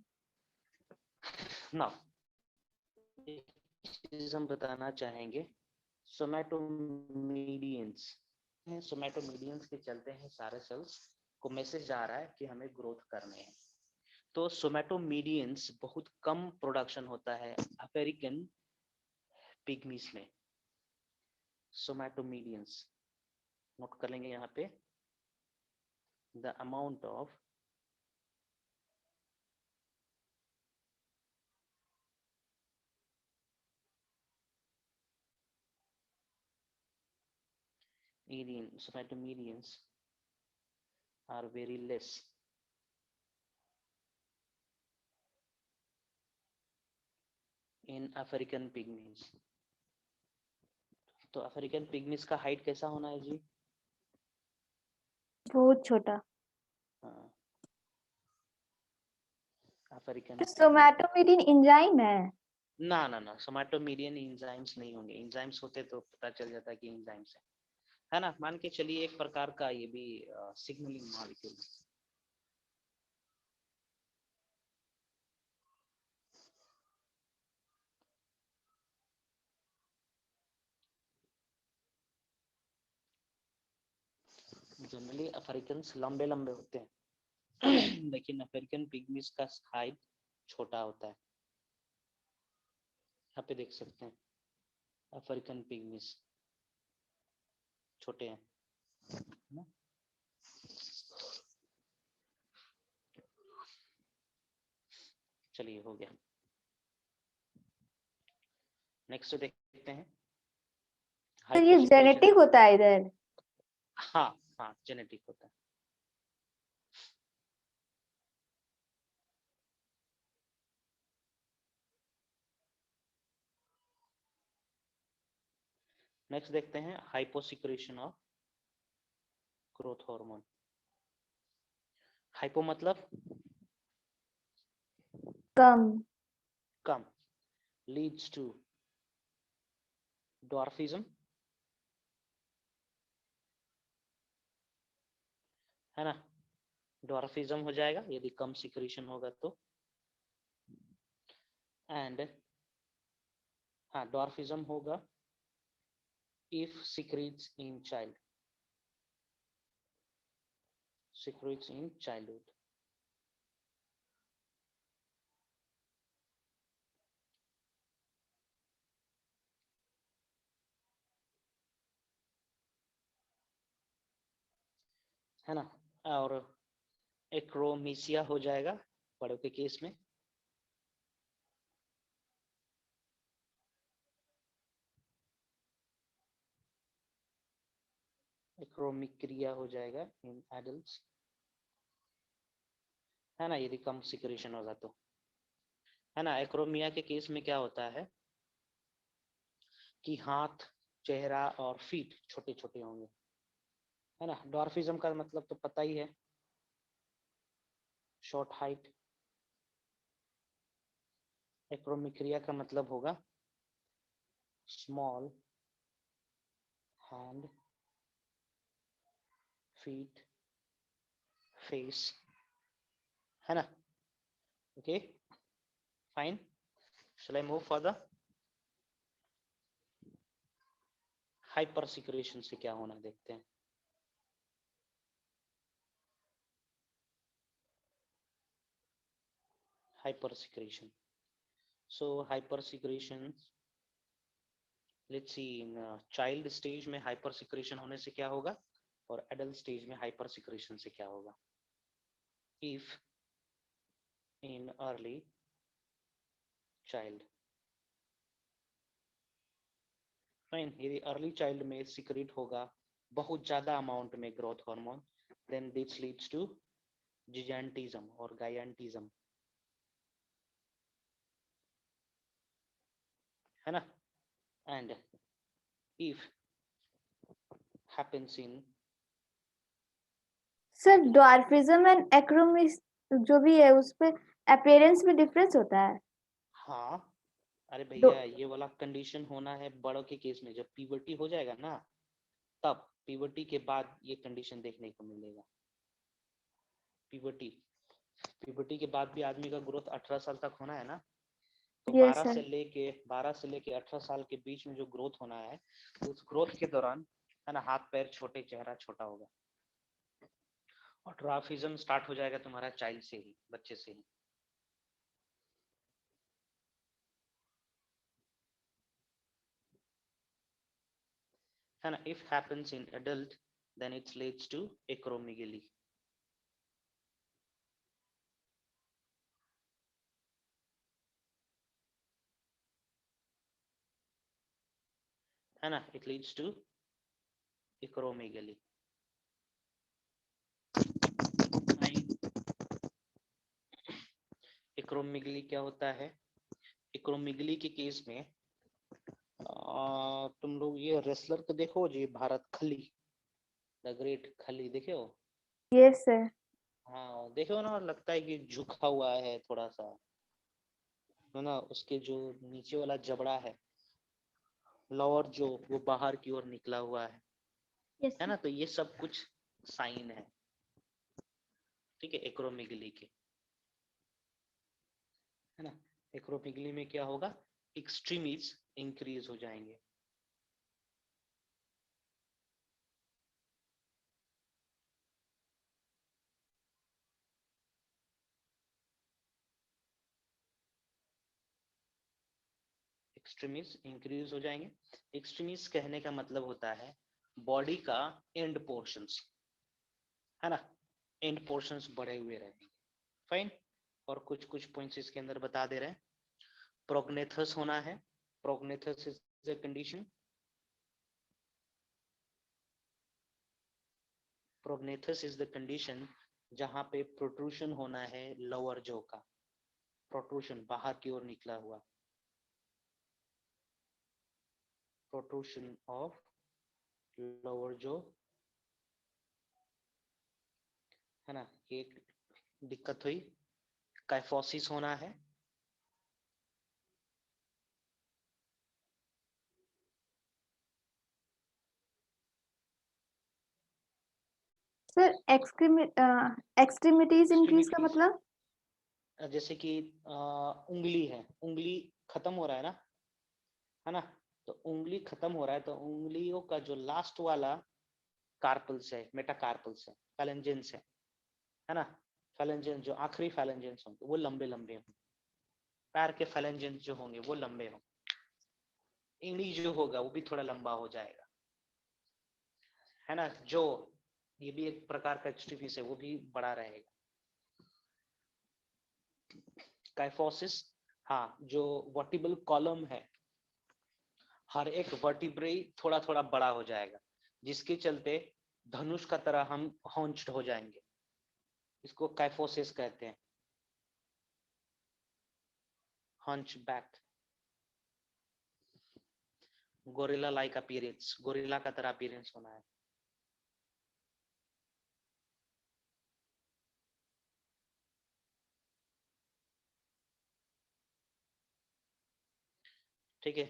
नाउ एक चीज हम बताना चाहेंगे, सोमैटोमीडियंस के चलते हैं सारे सेल्स को मैसेज आ रहा है कि हमें ग्रोथ करने हैं। तो सोमैटोमीडियंस बहुत कम प्रोडक्शन होता है अफ्रीकन पिग्मीज में। सोमैटोमीडियंस नोट कर लेंगे यहाँ पे, the amount of somatomedians are very less in African pygmies. तो अफ्रीकन पिग्मीज का हाइट कैसा होना है जी? बहुत छोटा। हाँ, अफ्रीकन तो सोमैटोमेटिन एंजाइम है। ना ना ना, सोमैटोमीडियन एंजाइम्स नहीं होंगे। एंजाइम्स होते तो पता चल जाता कि एंजाइम्स है ना। मान के चलिए एक प्रकार का ये भी सिग्नलिंग मॉलिक्यूल। जनरली अफ्रीकन लंबे लंबे होते हैं लेकिन अफ्रीकन पिग्मीज का हाइट छोटा होता है। यहाँ पे देख सकते हैं अफ्रीकन पिग्मीज छोटे हैं ना। चलिए हो गया। नेक्स्ट देखते हैं तो ये जेनेटिक होता है इधर। हाँ हाँ, जेनेटिक होता है। नेक्स्ट देखते हैं hyposecretion of growth hormone. Hypo मतलब कम, लीड्स टू डॉर्फिज्म, है ना। डॉर्फिज्म हो जाएगा यदि कम सिक्रेशन होगा तो। एंड हाँ, डॉर्फिज्म होगा इफ secretes in childhood। है ना। और एक्रोमीसिया हो जाएगा बड़ों के केस में। एक्रोमिक्रिया हो जाएगा इन एडल्ट्स, है ना, यदि कम सिक्रेशन होगा तो, है ना। एक्रोमिया के केस में क्या होता है कि हाथ, चेहरा और फीट छोटे छोटे होंगे, है ना। डॉर्फिज्म का मतलब तो पता ही है, शॉर्ट हाइट। एक्रोमिक्रिया का मतलब होगा स्मॉल हैंड, फीट, फेस, है ना। Okay fine. Shall I move for the hyper secretion से क्या होना देखते हैं। Hyper secretion, so hyper secretion, let's see in child stage में हाइपर सिक्रेशन होने से क्या होगा और एडल्ट स्टेज में हाइपर सिक्रेशन से क्या होगा। If in early child, fine, यदि अर्ली चाइल्ड में सिक्रेट होगा बहुत ज्यादा अमाउंट में growth hormone, then this leads to gigantism और गायंटिज्म, है ना। And if happens in sir dwarfism and acromegaly जो भी है उस पे अपीयरेंस में डिफरेंस होता है। हाँ, अरे भैया ये वाला कंडीशन होना है बड़ों के केस में। जब पीबर्टी हो जाएगा ना, तब पीबर्टी के बाद ये कंडीशन देखने को मिलेगा। पीबर्टी, पीबर्टी के बाद भी आदमी का ग्रोथ 18 साल तक होना है ना, तो यस 12 सर। से लेके 18 साल के बीच में जो ग्रोथ होना है, उस ग्रोथ के दौरान, है ना, हाथ पैर छोटे, चेहरा छोटा होगा। और ड्वार्फिज्म स्टार्ट हो जाएगा तुम्हारा चाइल्ड से ही, बच्चे से ही। है ना। If happens in adult then it leads to acromegaly, है ना। it leads to acromegaly। Acromegaly क्या होता है? एक्रोमेगली के केस में तुम लोग ये रेसलर को देखो जी, भारत खली, द ग्रेट खली, देखे हो? Yes sir. हाँ देखो ना, लगता है कि झुका हुआ है थोड़ा सा, है ना? उसके जो नीचे वाला जबड़ा है, लोअर जो, वो बाहर की ओर निकला हुआ Yes, है sir. ना? तो ये सब कुछ साइन है, ठीक है, एक्रोमेगली के, है ना? एक्रोमेगली में क्या होगा, एक्सट्रीमीज इंक्रीज हो जाएंगे। एक्सट्रीमीज इंक्रीज हो जाएंगे। एक्सट्रीमीज कहने का मतलब होता है बॉडी का एंड पोर्शंस, है ना? एंड पोर्शंस बढ़े हुए रहेंगे। फाइन। और कुछ कुछ पॉइंट्स इसके अंदर बता दे रहे हैं। प्रोग्नेथस होना है। Prognathous is a condition, prognathous is the condition जहां पे प्रोट्रूशन होना है लोअर जो का, प्रोट्रूशन बाहर की ओर निकला हुआ, प्रोट्रूशन ऑफ लोअर जो, है ना? एक दिक्कत हुई। काइफोसिस होना है। सर एक्सट्रीमिटीज इंक्रीज का Extremities, मतलब? जैसे कि उंगली है, उंगली खत्म हो रहा है ना? तो उंगली खत्म हो रहा है, तो उंगलियों का जो लास्ट वाला कार्पल्स है, मेटाकार्पल्स है, फैलेंजेंस है ना? फैलेंजेंस जो आखिरी फैलेंजेंस होंगे वो लंबे लंबे होंगे, पैर के फैलेंजेंस जो होंगे वो लंबे होंगे, इंगली जो होगा वो भी थोड़ा लंबा हो जाएगा, है ना? जो ये भी एक प्रकार का एक्सट्रीमिस है, वो भी बड़ा रहेगा। काइफोसिस, हाँ, जो वर्टिबल कॉलम है, हर एक वर्टिब्रे थोड़ा थोड़ा बड़ा हो जाएगा, जिसके चलते धनुष का तरह हम हॉन्च्ड हो जाएंगे, इसको काइफोसिस कहते हैं, hunch back, gorilla like appearance, gorilla का तरह अपीयरेंस होना है। ठीक है,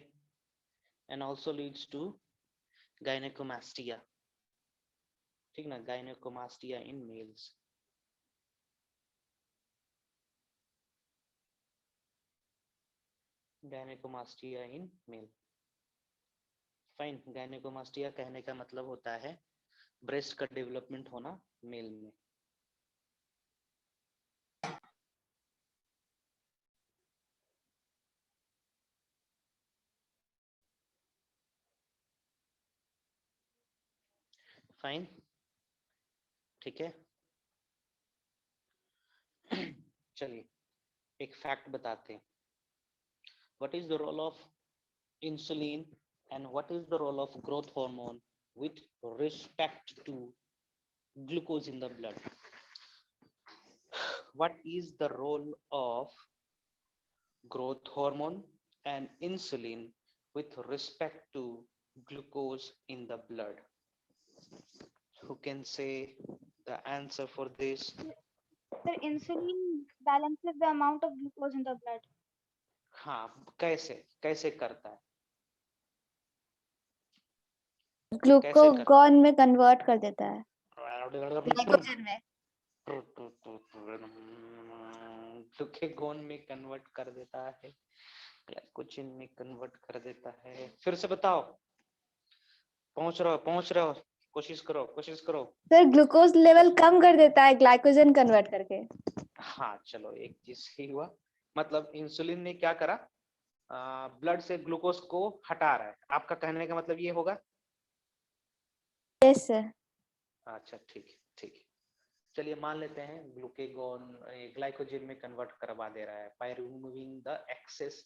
and also leads to gynaecomastia, ठीक ना? Gynaecomastia in males, gynaecomastia in male. Fine. Gynaecomastia कहने का मतलब होता है ब्रेस्ट का डेवलपमेंट होना मेल में। फाइन, ठीक है। चलिए एक फैक्ट बताते हैं। What is the role of insulin and what is the role of growth hormone with respect to glucose in the blood? What is the role of growth hormone and insulin with respect to glucose in the blood? Who can say the answer for this? Sir, insulin balances the amount of glucose in the blood. हाँ, कैसे कैसे करता है? ग्लूकोगॉन में कन्वर्ट कर देता है, ग्लाइकोजन में। ग्लूकेगॉन में कन्वर्ट कर देता है, ग्लाइकोजन में कन्वर्ट कर देता है। फिर से बताओ, पहुंच रहे हो, कोशिश करो। सर ग्लूकोज लेवल कम कर देता है ग्लाइकोजन कन्वर्ट करके। हाँ चलो, एक चीज ही हुआ, मतलब इंसुलिन ने क्या करा, ब्लड से ग्लूकोज को हटा रहा है, आपका कहने का मतलब ये होगा? Yes sir. अच्छा ठीक है। चलिए मान लेते हैं ग्लूकेगॉन ग्लाइकोजन में कन्वर्ट करवा दे रहा है by removing the access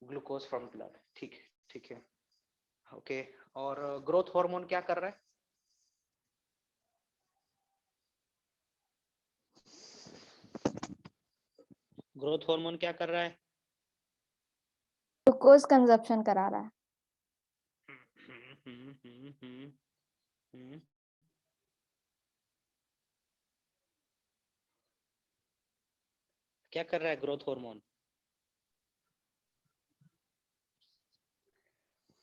glucose from blood. ठीक है, ओके। और ग्रोथ हार्मोन क्या कर रहा है? ग्रोथ हार्मोन क्या कर रहा है? ग्लूकोज कंजप्शन करा रहा है। क्या कर रहा है ग्रोथ हार्मोन?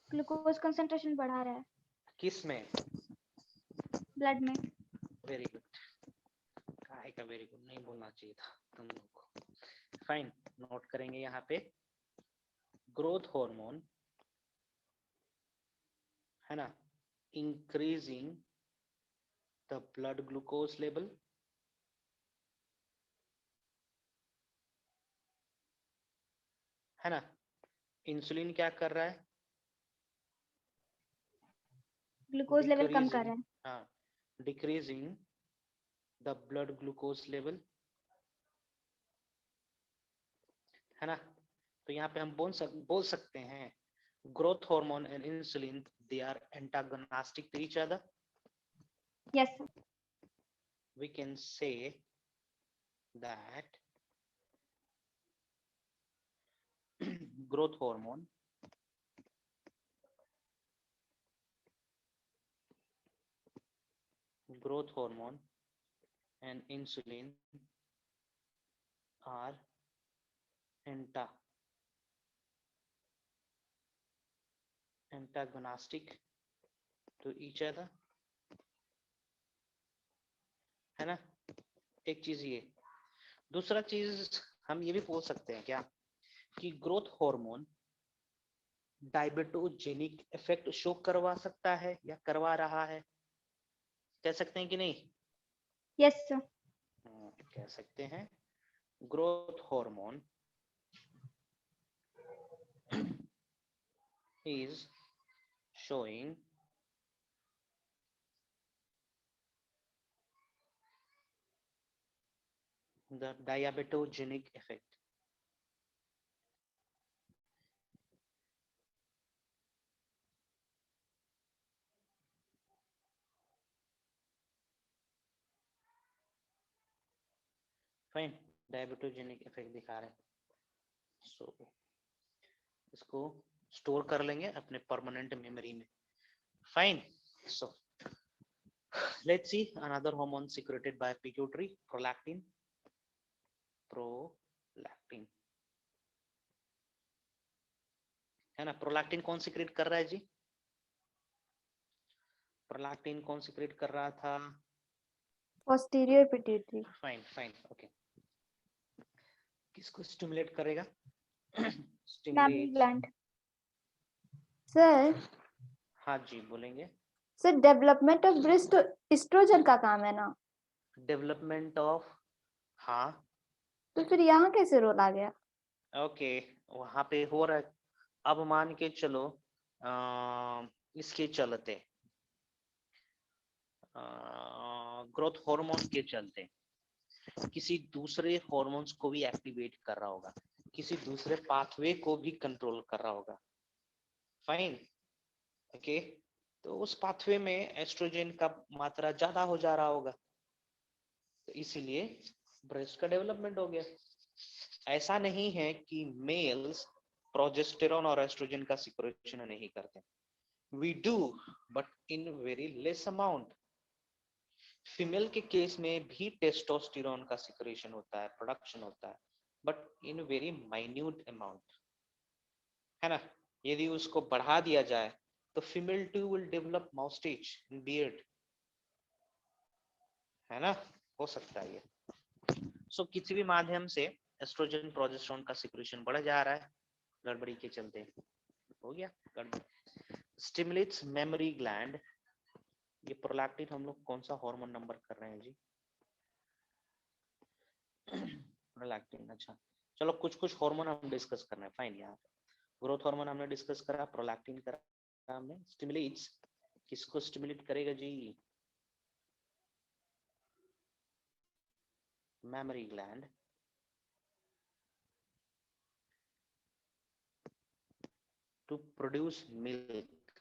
ग्लूकोज कंसंट्रेशन बढ़ा रहा है किस में? ब्लड में। Very good. काहे का वेरी गुड नहीं बोलना चाहिए था तुम लोग को। फाइन, नोट करेंगे यहाँ पे ग्रोथ हार्मोन है ना, increasing the blood glucose level है ना। इंसुलिन क्या कर रहा है? ग्लूकोज लेवल कम कर रहा है। हाँ, decreasing the blood glucose level है ना। तो यहाँ पे हम बोल सकते हैं growth hormone and insulin they are antagonistic to each other. Yes, sir. We can say that growth hormone and insulin are antagonistic to each other है ना। एक चीज ये, दूसरा चीज हम ये भी बोल सकते हैं क्या कि growth hormone diabetogenic effect show करवा सकता है या करवा रहा है, कह सकते हैं कि नहीं? Yes, sir. कह सकते हैं growth hormone is showing the diabetogenic effect. Fine, diabetogenic effect दिखा रहे हैं। सो इसको स्टोर कर लेंगे अपने परमानेंट मेमोरी में। Fine, so let's see another hormone secreted by pituitary, prolactin. Prolactin है ना। प्रोलैक्टिन कौन सिक्रेट कर रहा है जी? प्रोलैक्टिन कौन सिक्रेट कर रहा था? Posterior pituitary. Fine fine, okay. किसको स्टिमुलेट करेगा? Mammary gland. सर, हाँ जी, बोलेंगे। Sir development of breast estrogen का काम है ना। डेवलपमेंट ऑफ, हाँ तो फिर यहाँ कैसे रोल आ गया? ओके, वहां पे हो रहा है। अब मान के चलो इसके चलते ग्रोथ हार्मोन के चलते किसी दूसरे हार्मोन्स को भी एक्टिवेट कर रहा होगा, किसी दूसरे पाथवे को भी कंट्रोल कर रहा होगा। Fine, okay. तो उस पाथवे में एस्ट्रोजन का मात्रा ज्यादा हो जा रहा होगा, तो इसीलिए ब्रेस्ट का डेवलपमेंट हो गया। ऐसा नहीं है कि मेल्स प्रोजेस्टेरॉन और एस्ट्रोजन का सिक्रेशन नहीं करते, we do but in very less amount. Female के केस में भी टेस्टोस्टेरोन का सिक्रेशन होता है, प्रोडक्शन होता है, but in very minute amount है ना। यदि उसको बढ़ा दिया जाए तो female too will develop moustache in beard, है ना, हो सकता है ये। सो किसी भी माध्यम से एस्ट्रोजन प्रोजेस्टेरोन का सिक्रेशन बढ़ जा रहा है, गड़बड़ी के चलते हो गया गड़बड़। स्टिमुलेट्स मेमोरी ग्लैंड, ये प्रोलैक्टिन हम लोग कौन सा हार्मोन नंबर कर रहे हैं जी? प्रोलैक्टिन, अच्छा चलो कुछ कुछ हार्मोन हम डिस्कस कर रहे हैं। फाइन, यहाँ ग्रोथ हार्मोन हमने डिस्कस करा, प्रोलैक्टिन करा हमने। स्टिमुलेट्स किसको स्टिमुलेट करेगा जी? Mammary gland to produce milk,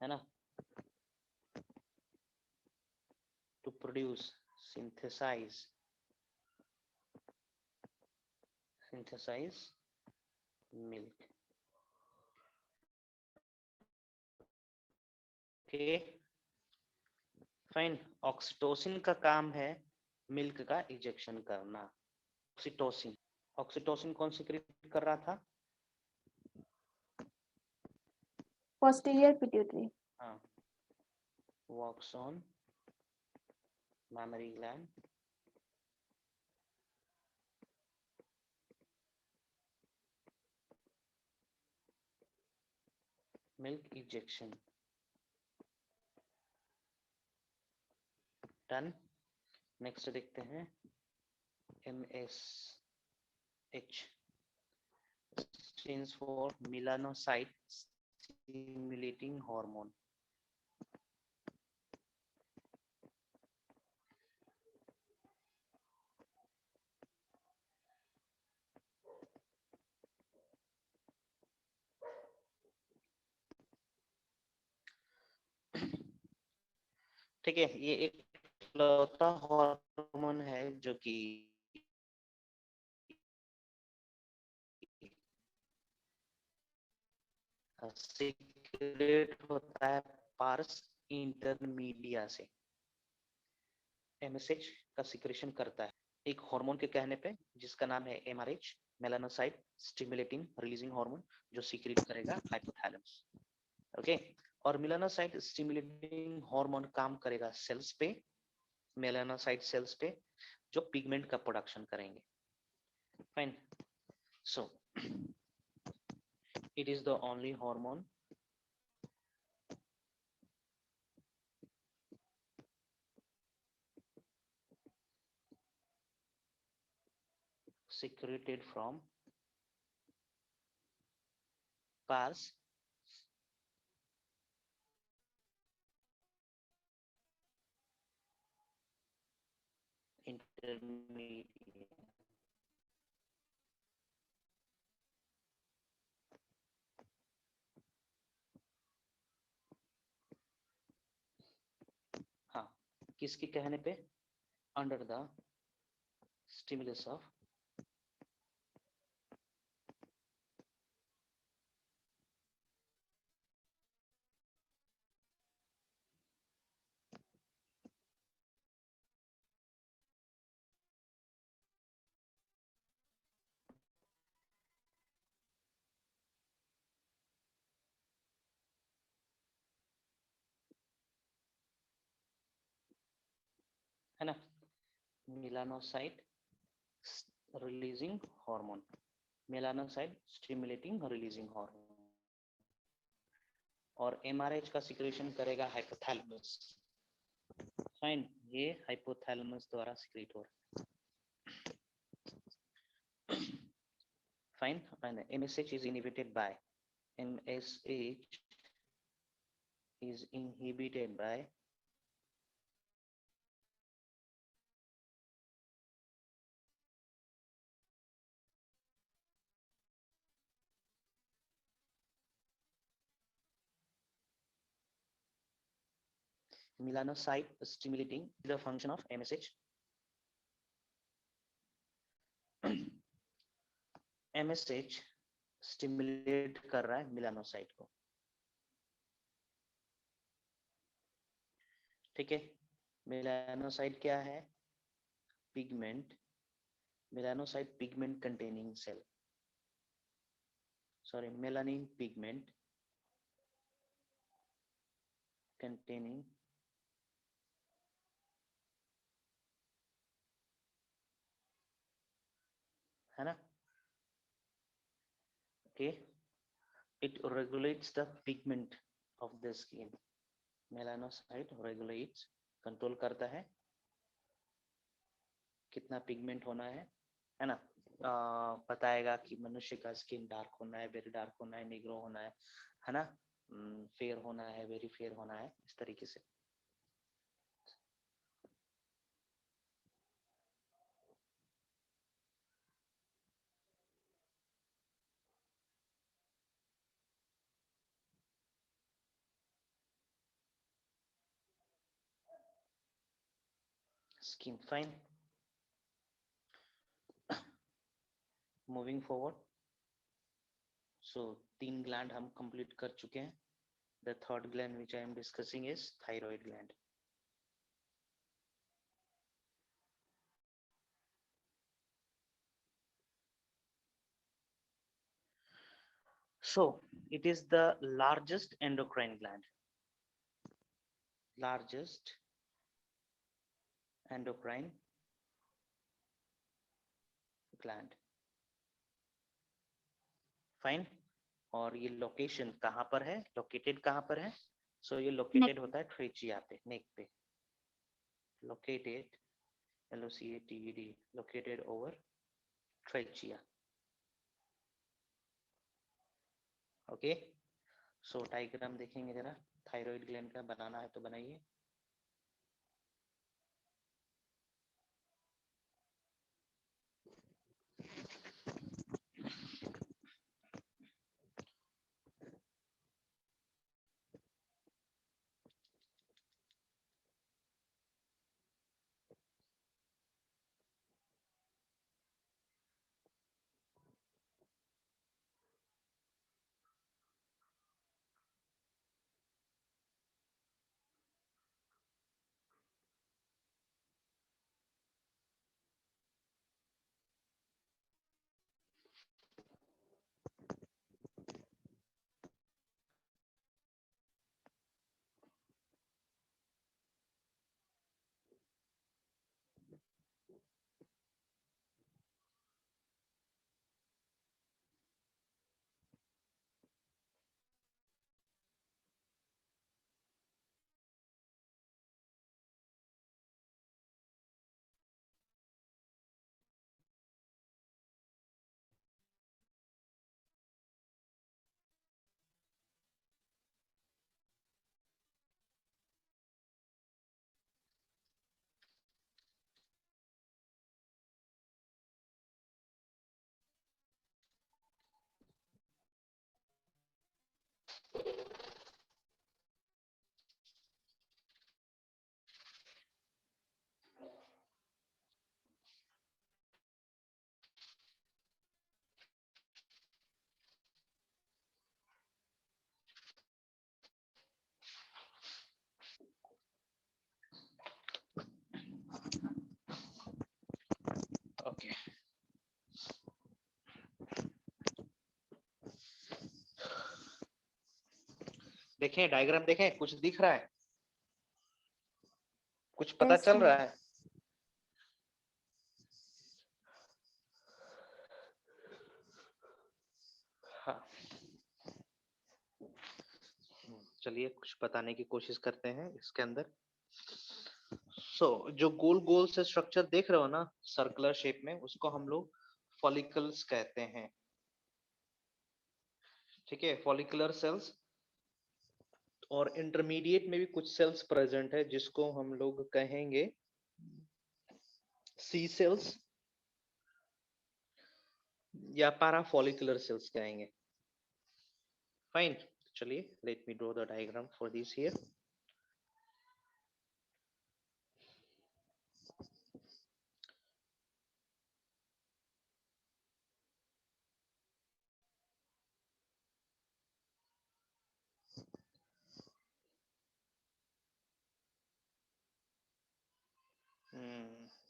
है ना, टू प्रोड्यूस synthesize मिल्क। Okay fine. ऑक्सीटोसिन का काम है मिल्क का इजेक्शन करना। ऑक्सीटोसिन, ऑक्सीटोसिन कौन सीक्रेट कर रहा था? posterior pituitary. हाँ, works on mammary gland, milk ejection done. Next देखते हैं MSH stands for melanocyte stimulating hormone। ठीक है, ये एक लौता हार्मोन है जो कि सीक्रेट होता है पार्स इंटरमीडिया से। एमएसएच का सिक्रेशन करता है एक हार्मोन के कहने पे जिसका नाम है एमआरएच, मेलानोसाइट स्टिमुलेटिंग रिलीजिंग हार्मोन, जो सीक्रेट करेगा हाइपोथैलेमस। ओके, और मेलानोसाइट स्टिमुलेटिंग हार्मोन काम करेगा सेल्स पे, मेलानोसाइट सेल्स पे, जो पिगमेंट का प्रोडक्शन करेंगे। Fine. So it is the only hormone secreted from pars intermediate। हाँ, किसके कहने पे? अंडर द स्टिमुलस ऑफ है ना, melanocyte releasing hormone, melanocyte stimulating releasing hormone, और एमआरएच का सिक्रेशन करेगा हाइपोथैलेमस। फाइन, ये हाइपोथैलेमस द्वारा सिक्रेट हो रहा है। Fine, and MSH is inhibited by MSH is inhibited by melanocyte stimulating the function of MSH। MSH stimulate कर रहा है मेलानोसाइट को। ठीक है, मेलानोसाइट क्या है? Pigment, melanocyte pigment containing cell, sorry melanin pigment containing है ना। Okay, it regulates the pigment of the skin। Melanocyte regulates, control करता है कितना पिगमेंट होना है ना। बताएगा कि मनुष्य का स्किन डार्क होना है, वेरी डार्क होना है, निग्रो होना है ना, फेयर होना है, वेरी फेयर होना है, इस तरीके से। Skin fine। Moving forward, So 3 gland हम complete कर चुके हैं. The third gland which I am discussing is thyroid gland. So it is the largest endocrine gland. Largest endocrine gland. Fine. और ये लोकेशन कहाँ पर है? लोकेटेड कहाँ पर है? सो ये लोकेटेड होता है ट्रेचिया पे, नेक पे. Located, LOCATED, located over trachea. Okay. So diagram देखेंगे जरा. थायराइड ग्लैंड का बनाना है तो बनाइए. ओके. देखें डायग्राम, देखें कुछ दिख रहा है, कुछ पता Yes, चल sir. रहा है. हाँ. चलिए कुछ बताने की कोशिश करते हैं इसके अंदर. जो गोल गोल से स्ट्रक्चर देख रहे हो ना सर्कुलर शेप में, उसको हम लोग फॉलिकल्स कहते हैं. ठीक है, फॉलिकुलर सेल्स. और इंटरमीडिएट में भी कुछ सेल्स प्रेजेंट है जिसको हम लोग कहेंगे सी सेल्स या पैराफॉलिकुलर सेल्स कहेंगे. फाइन. चलिए let me draw the diagram for this here.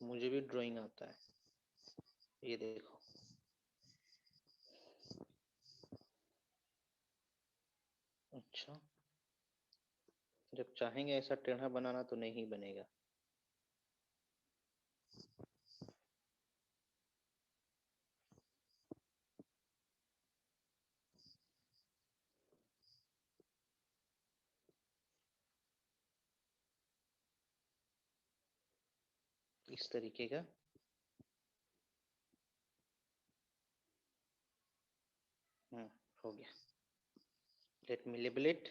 मुझे भी ड्राइंग आता है. ये देखो. अच्छा, जब चाहेंगे ऐसा टेढ़ा बनाना तो नहीं बनेगा. इस तरीके का. हो गया. Let me label it.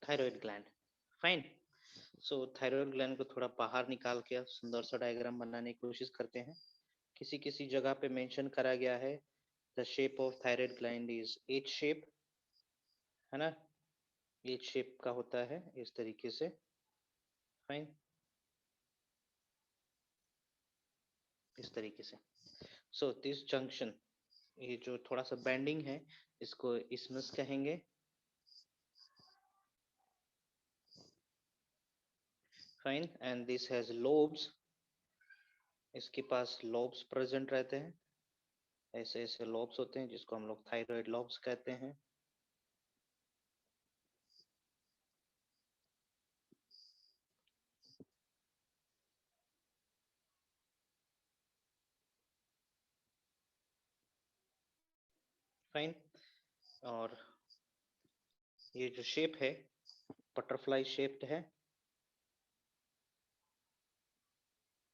Thyroid gland. Fine. So thyroid gland को थोड़ा बाहर निकाल के सुंदर सा डायग्राम बनाने की कोशिश करते हैं। किसी किसी जगह पे मेंशन करा गया है the shape of thyroid gland is H shape, है ना, एच शेप का होता है इस तरीके से। फाइन, इस तरीके से। सो दिस जंक्शन, ये जो थोड़ा सा बेंडिंग है इसको इसमस कहेंगे। Fine, and this has lobes, इसके पास लोब्स प्रेजेंट रहते हैं, ऐसे ऐसे लोब्स होते हैं जिसको हम लोग थायराइड लोब्स कहते हैं। फाइन, और ये जो शेप है बटरफ्लाई शेप्ड है,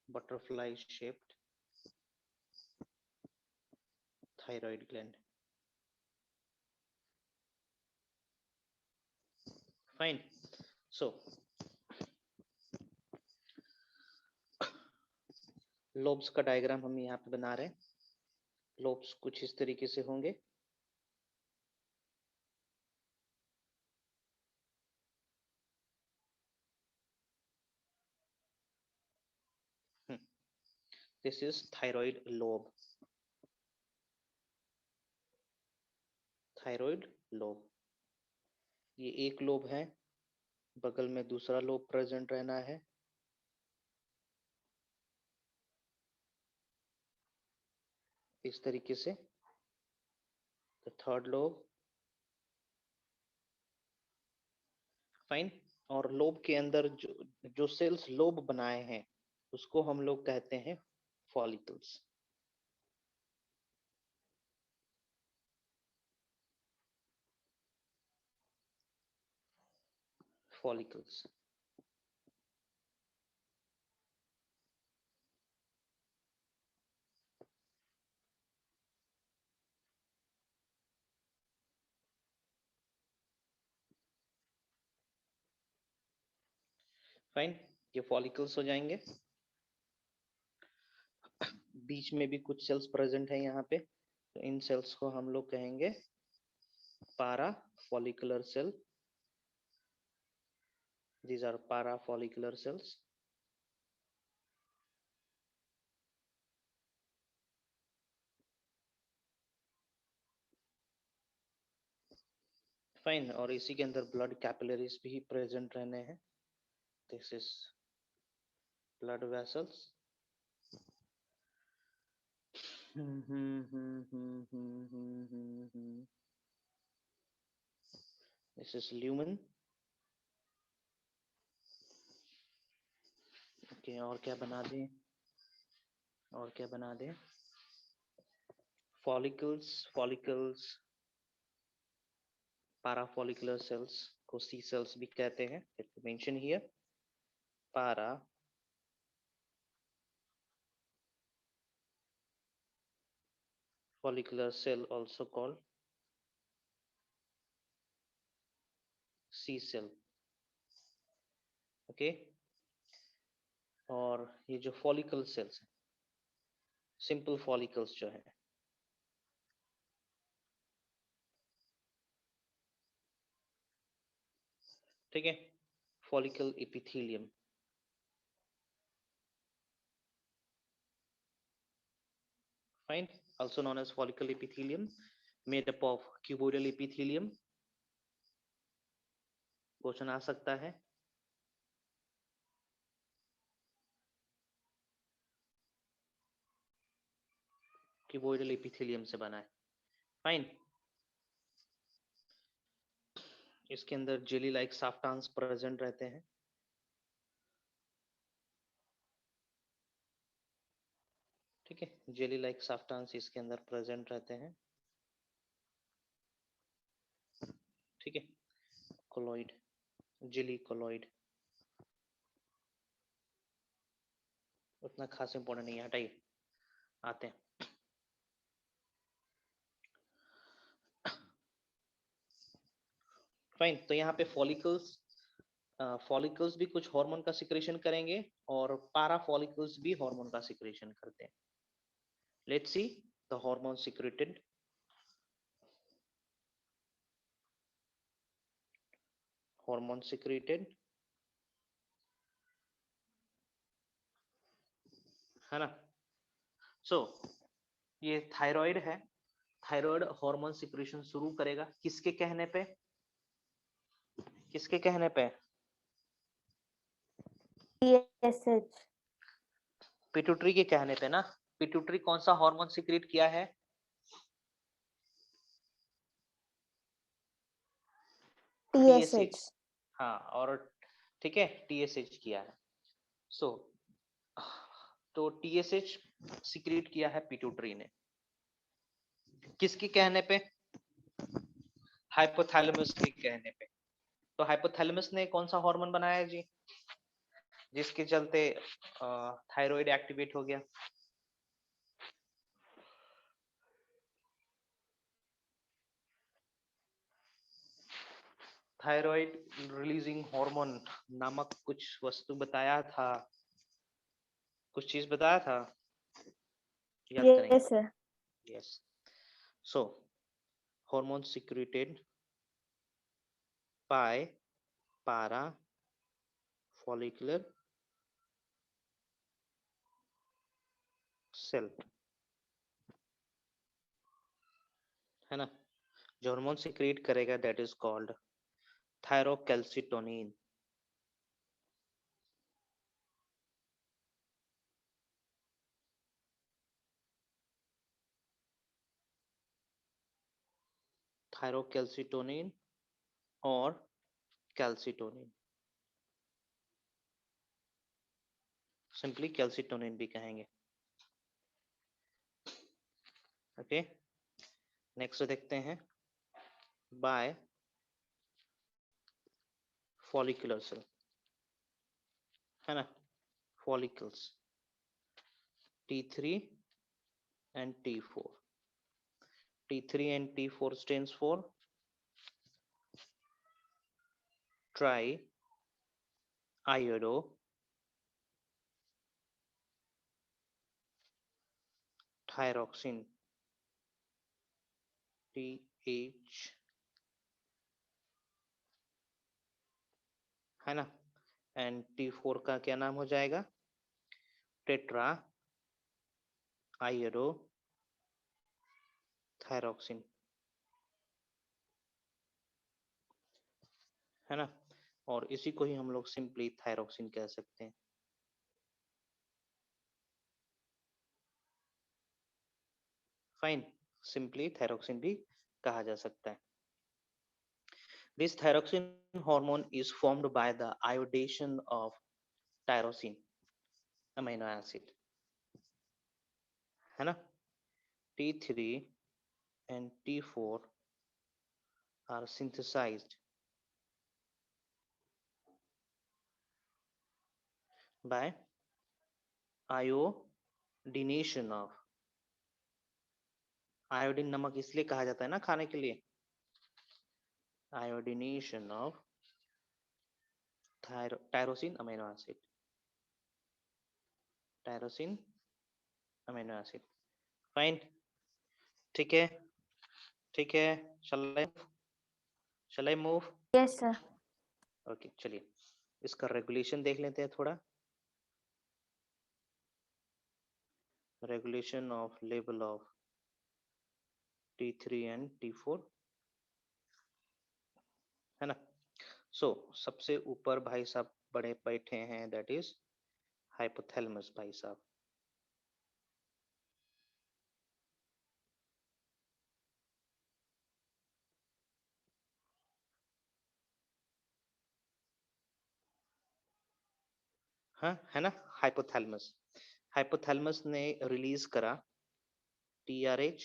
butterfly shaped thyroid gland. Fine, so lobes का डायग्राम हम यहाँ पे बना रहे हैं। लोब्स कुछ इस तरीके से होंगे। This is thyroid lobe, thyroid lobe. ये एक लोब है, बगल में दूसरा लोब प्रेजेंट रहना है। इस तरीके से द थर्ड लोब। फाइन, और लोब के अंदर जो जो सेल्स लोब बनाए हैं उसको हम लोग कहते हैं फॉलिकल्स। फॉलिकल्स। फाइन, ये फॉलिकल्स हो जाएंगे। बीच में भी कुछ सेल्स प्रेजेंट है यहाँ पे, तो इन सेल्स को हम लोग कहेंगे parafollicular cell. These are parafollicular cells. फाइन, और इसी के अंदर ब्लड कैपिलरीज भी प्रेजेंट रहने हैं। This is blood vessels. This is lumen. Okay, और क्या बना दें, और क्या बना दें? फॉलिकल्स, फॉलिकल्स, parafollicular cells को C cells भी कहते हैं। Let me mention here para follicular cell also called C cell। Okay, और ये जो फॉलिकल सेल्स है, सिंपल फॉलिकल्स जो है, ठीक है, follicle epithelium. Fine, also known as follicle epithelium, made up of cuboidal epithelium। Question आ सकता है। क्यूबोइडल एपिथेलियम से बना है। फाइन, इसके अंदर जेली लाइक सॉफ्टान्स प्रेजेंट रहते हैं। ठीक है, जेली लाइक सॉफ्टान्स इसके अंदर प्रेजेंट रहते हैं। ठीक है, कोलॉइड, जेली कोलॉइड, उतना खास इंपॉर्टेंट नहीं है, हटाइए, आते हैं। फाइन, तो यहाँ पे फॉलिकल्स भी कुछ हार्मोन का सिक्रेशन करेंगे और पारा फॉलिकल्स भी हार्मोन का सिक्रेशन करते हैं. Let's see the hormone secreted. Hormone secreted है ना. सो ये थायराइड है. थायराइड हार्मोन सिक्रेशन शुरू करेगा किसके कहने पे? किसके कहने पे? TSH. पिट्यूटरी के कहने पे ना. पिट्यूटरी कौन सा हार्मोन सिक्रेट किया है? TSH. हाँ, और ठीक है, TSH किया है. सो तो TSH सिक्रेट किया है पिट्यूटरी ने. किसके कहने पे? हाइपोथैलेमस के कहने पे. तो हाइपोथैलेमस ने कौन सा हार्मोन बनाया जी, जिसके चलते थायराइड एक्टिवेट हो गया? थायराइड रिलीजिंग हार्मोन नामक कुछ वस्तु बताया था, कुछ चीज बताया था, याद करेंगे. Yes, sir. यस. सो हार्मोन सिक्रेटेड बाय पारा follicular सेल है ना. जो हार्मोन सिक्रेट करेगा that is called thyrocalcitonin. Thyrocalcitonin और कैल्सिटोनिन, सिंपली कैल्सिटोनिन भी कहेंगे. ओके, नेक्स्ट देखते हैं. बाय फॉलिकुलर सेल है ना, follicles T3 and T4. T3 and T4 stands for triiodo thyroxine, TH है ना. एंड T4 का क्या नाम हो जाएगा? टेट्रा आयोडो थायरोक्सिन है ना. और इसी को ही हम लोग सिंपली थायरोक्सिन कह सकते हैं. फाइन, सिंपली थायरोक्सिन भी कहा जा सकता है. This thyroxine hormone is formed by the iodation of tyrosine amino acid है ना. T3 and T4 are synthesized by iodination of. Iodine नमक इसलिए कहा जाता है ना खाने के लिए. Iodination of tyrosine amino acid. Tyrosine amino acid. Fine, ठीक है, ठीक है. shall I move? Yes, sir. Okay, चलिए इसका रेगुलेशन देख लेते हैं थोड़ा. Regulation of level of T3 and T4 है ना. सो सबसे ऊपर भाई साहब बड़े बैठे हैं, दैट इज हाइपोथैलेमस भाई साहब. हाँ है ना, हाइपोथैलेमस. हाइपोथैलेमस ने रिलीज करा TRH.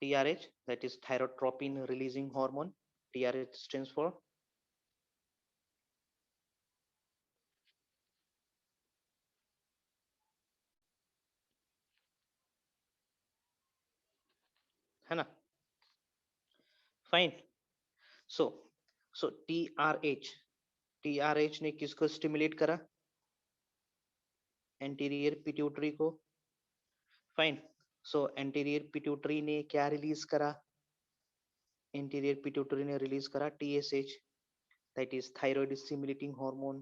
TRH that is thyrotropin releasing hormone. TRH stands for है ना. फाइन, सो सो TRH ने किसको स्टिमुलेट करा? एंटीरियर पिट्यूटरी को। फाइन। सो एंटीरियर पिट्यूटरी ने क्या रिलीज करा? एंटीरियर पिट्यूटरी ने रिलीज करा TSH, that is thyroid stimulating hormone.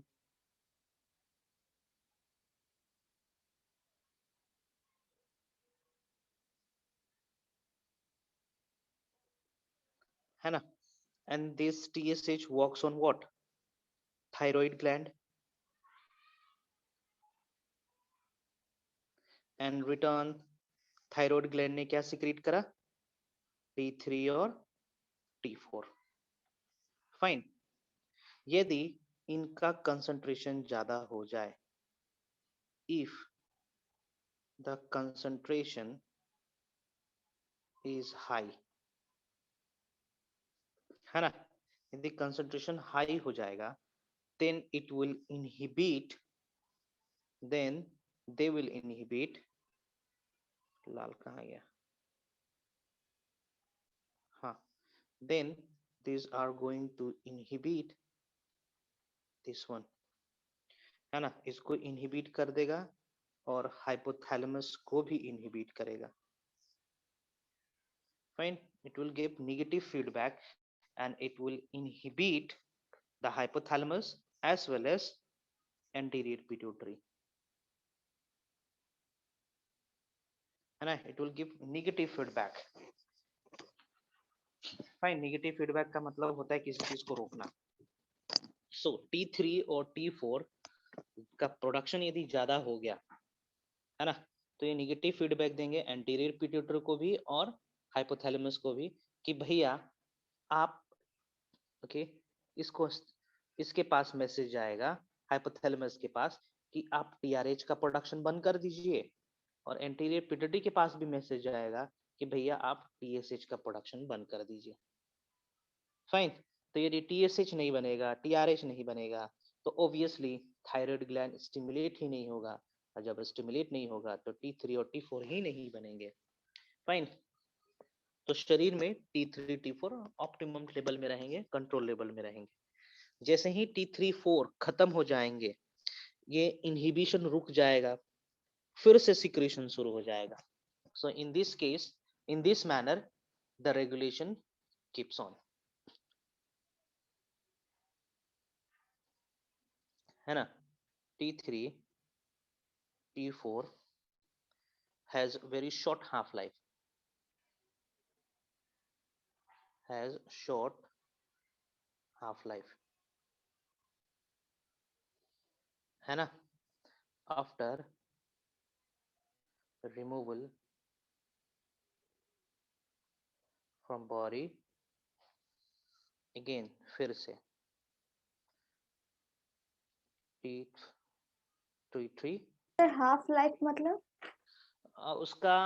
है ना? And this TSH works on what? Thyroid gland. And return thyroid gland ने क्या secrete करा? T3 और T4. Fine. यदि इनका concentration ज्यादा हो जाए, if the concentration is high, है ना? यदि concentration high हो जाएगा, then it will inhibit, then they will inhibit, लाल कहाँ गया? हाँ, then these are going to inhibit this one, है ना? इसको inhibit कर देगा और hypothalamus को भी inhibit करेगा. Fine, it will give negative feedback and it will inhibit the hypothalamus as well as anterior pituitary. है ना? It will give negative feedback. Fine, negative feedback का मतलब होता है किसी चीज को रोकना. So T3 और T4 का प्रोडक्शन यदि ज्यादा हो गया, है ना, तो ये निगेटिव फीडबैक देंगे एंटीरियर पिट्यूटरी को भी और हाइपोथैलेमस को भी कि भैया आप इसको इसके पास मैसेज जाएगा हाइपोथैलेमस के पास कि आप TRH का प्रोडक्शन बंद कर दीजिए, और एंटीरियर पिट्यूटरी के पास भी मैसेज जाएगा कि भैया आप TSH का प्रोडक्शन बंद कर दीजिए. फाइन. तो यदि TSH नहीं बनेगा, TRH नहीं बनेगा, तो ऑब्वियसली थायराइड ग्लैंड स्टिमुलेट ही नहीं होगा, और जब स्टिमुलेट नहीं होगा तो T3 और T4 ही नहीं बनेंगे. फाइन. तो शरीर में T3 T4 ऑप्टिमम लेवल में रहेंगे, कंट्रोल लेवल में रहेंगे. जैसे ही T3 4 खत्म हो जाएंगे, ये इनहिबिशन रुक जाएगा, फिर से सिक्रेशन शुरू हो जाएगा. So in this case, in this manner the regulation keeps on. है ना? T3 T4 has very short half life, has short half life, है ना? After removal from body, again फिर से T3 हाफ लाइफ मतलब उसका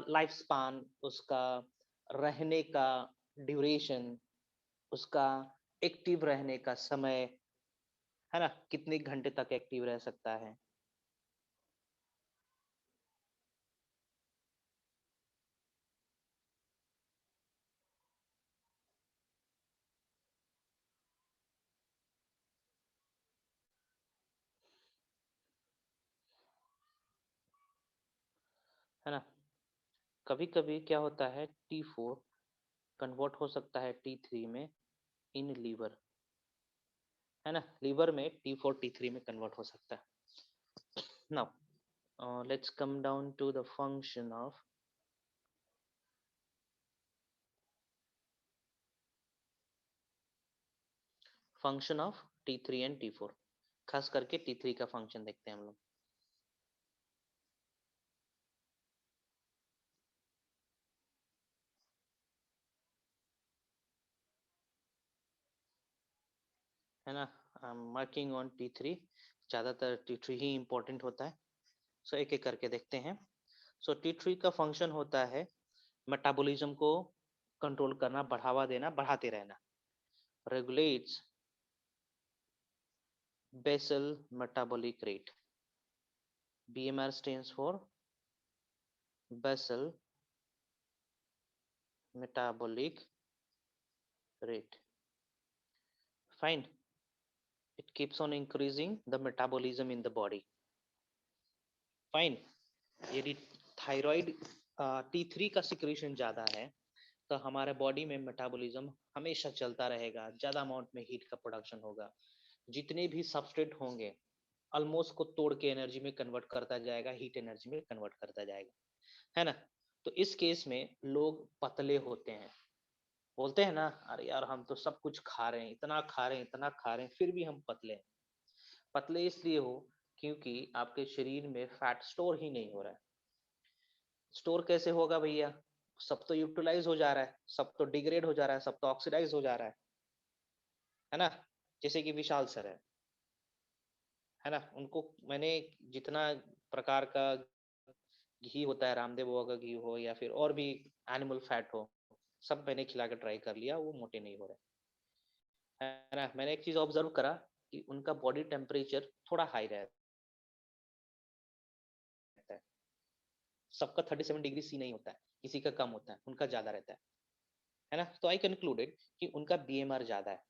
लाइफ स्पान, उसका रहने का ड्यूरेशन, उसका एक्टिव रहने का समय, है ना, कितने घंटे तक एक्टिव रह सकता है. है ना? कभी कभी क्या होता है, T4 कन्वर्ट हो सकता है T3 में इन लीवर, है ना, लीवर में T4 T3 में कन्वर्ट हो सकता है. Now let's come down to the function of T3 and T4. खास करके T3 का फंक्शन देखते हैं हम लोग. है ना? I am working on T3. ज्यादातर T3 ही इंपॉर्टेंट होता है. सो एक एक करके देखते हैं. सो T3 का फंक्शन होता है मेटाबॉलिज्म को कंट्रोल करना, बढ़ावा देना, बढ़ाते रहना. Regulates basal metabolic rate. BMR stands for basal metabolic rate. Fine. It keeps on increasing the metabolism in the body. Fine. यदि थायराइड T3 का सिक्रेशन ज्यादा है तो हमारे बॉडी में मेटाबॉलिज्म हमेशा चलता रहेगा, ज्यादा अमाउंट में हीट का प्रोडक्शन होगा, जितने भी सबस्ट्रेट होंगे ऑलमोस्ट को तोड़ के एनर्जी में कन्वर्ट करता जाएगा, हीट एनर्जी में कन्वर्ट करता जाएगा, है ना। तो इस केस में लोग पतले होते हैं, बोलते हैं ना, अरे यार हम तो सब कुछ खा रहे हैं, इतना खा रहे हैं, इतना खा रहे हैं, फिर भी हम पतले हैं। पतले इसलिए हो क्योंकि आपके शरीर में फैट स्टोर ही नहीं हो रहा है। स्टोर कैसे होगा भैया, सब तो यूटिलाइज हो जा रहा है, सब तो डिग्रेड हो जा रहा है, सब तो ऑक्सीडाइज हो जा रहा है ना। जैसे कि विशाल सर है ना, उनको मैंने जितना प्रकार का घी होता है, रामदेव बाबा का घी हो या फिर और भी एनिमल फैट हो, सब मैंने खिला के ट्राई कर लिया, वो मोटे नहीं हो रहे, है ना। मैंने एक चीज ऑब्जर्व करा कि उनका बॉडी टेम्परेचर थोड़ा हाई रहता है, सबका 37 डिग्री सी नहीं होता है, किसी का कम होता है, उनका ज्यादा रहता है ना। तो आई कंक्लूडेड कि उनका बीएमआर ज्यादा है।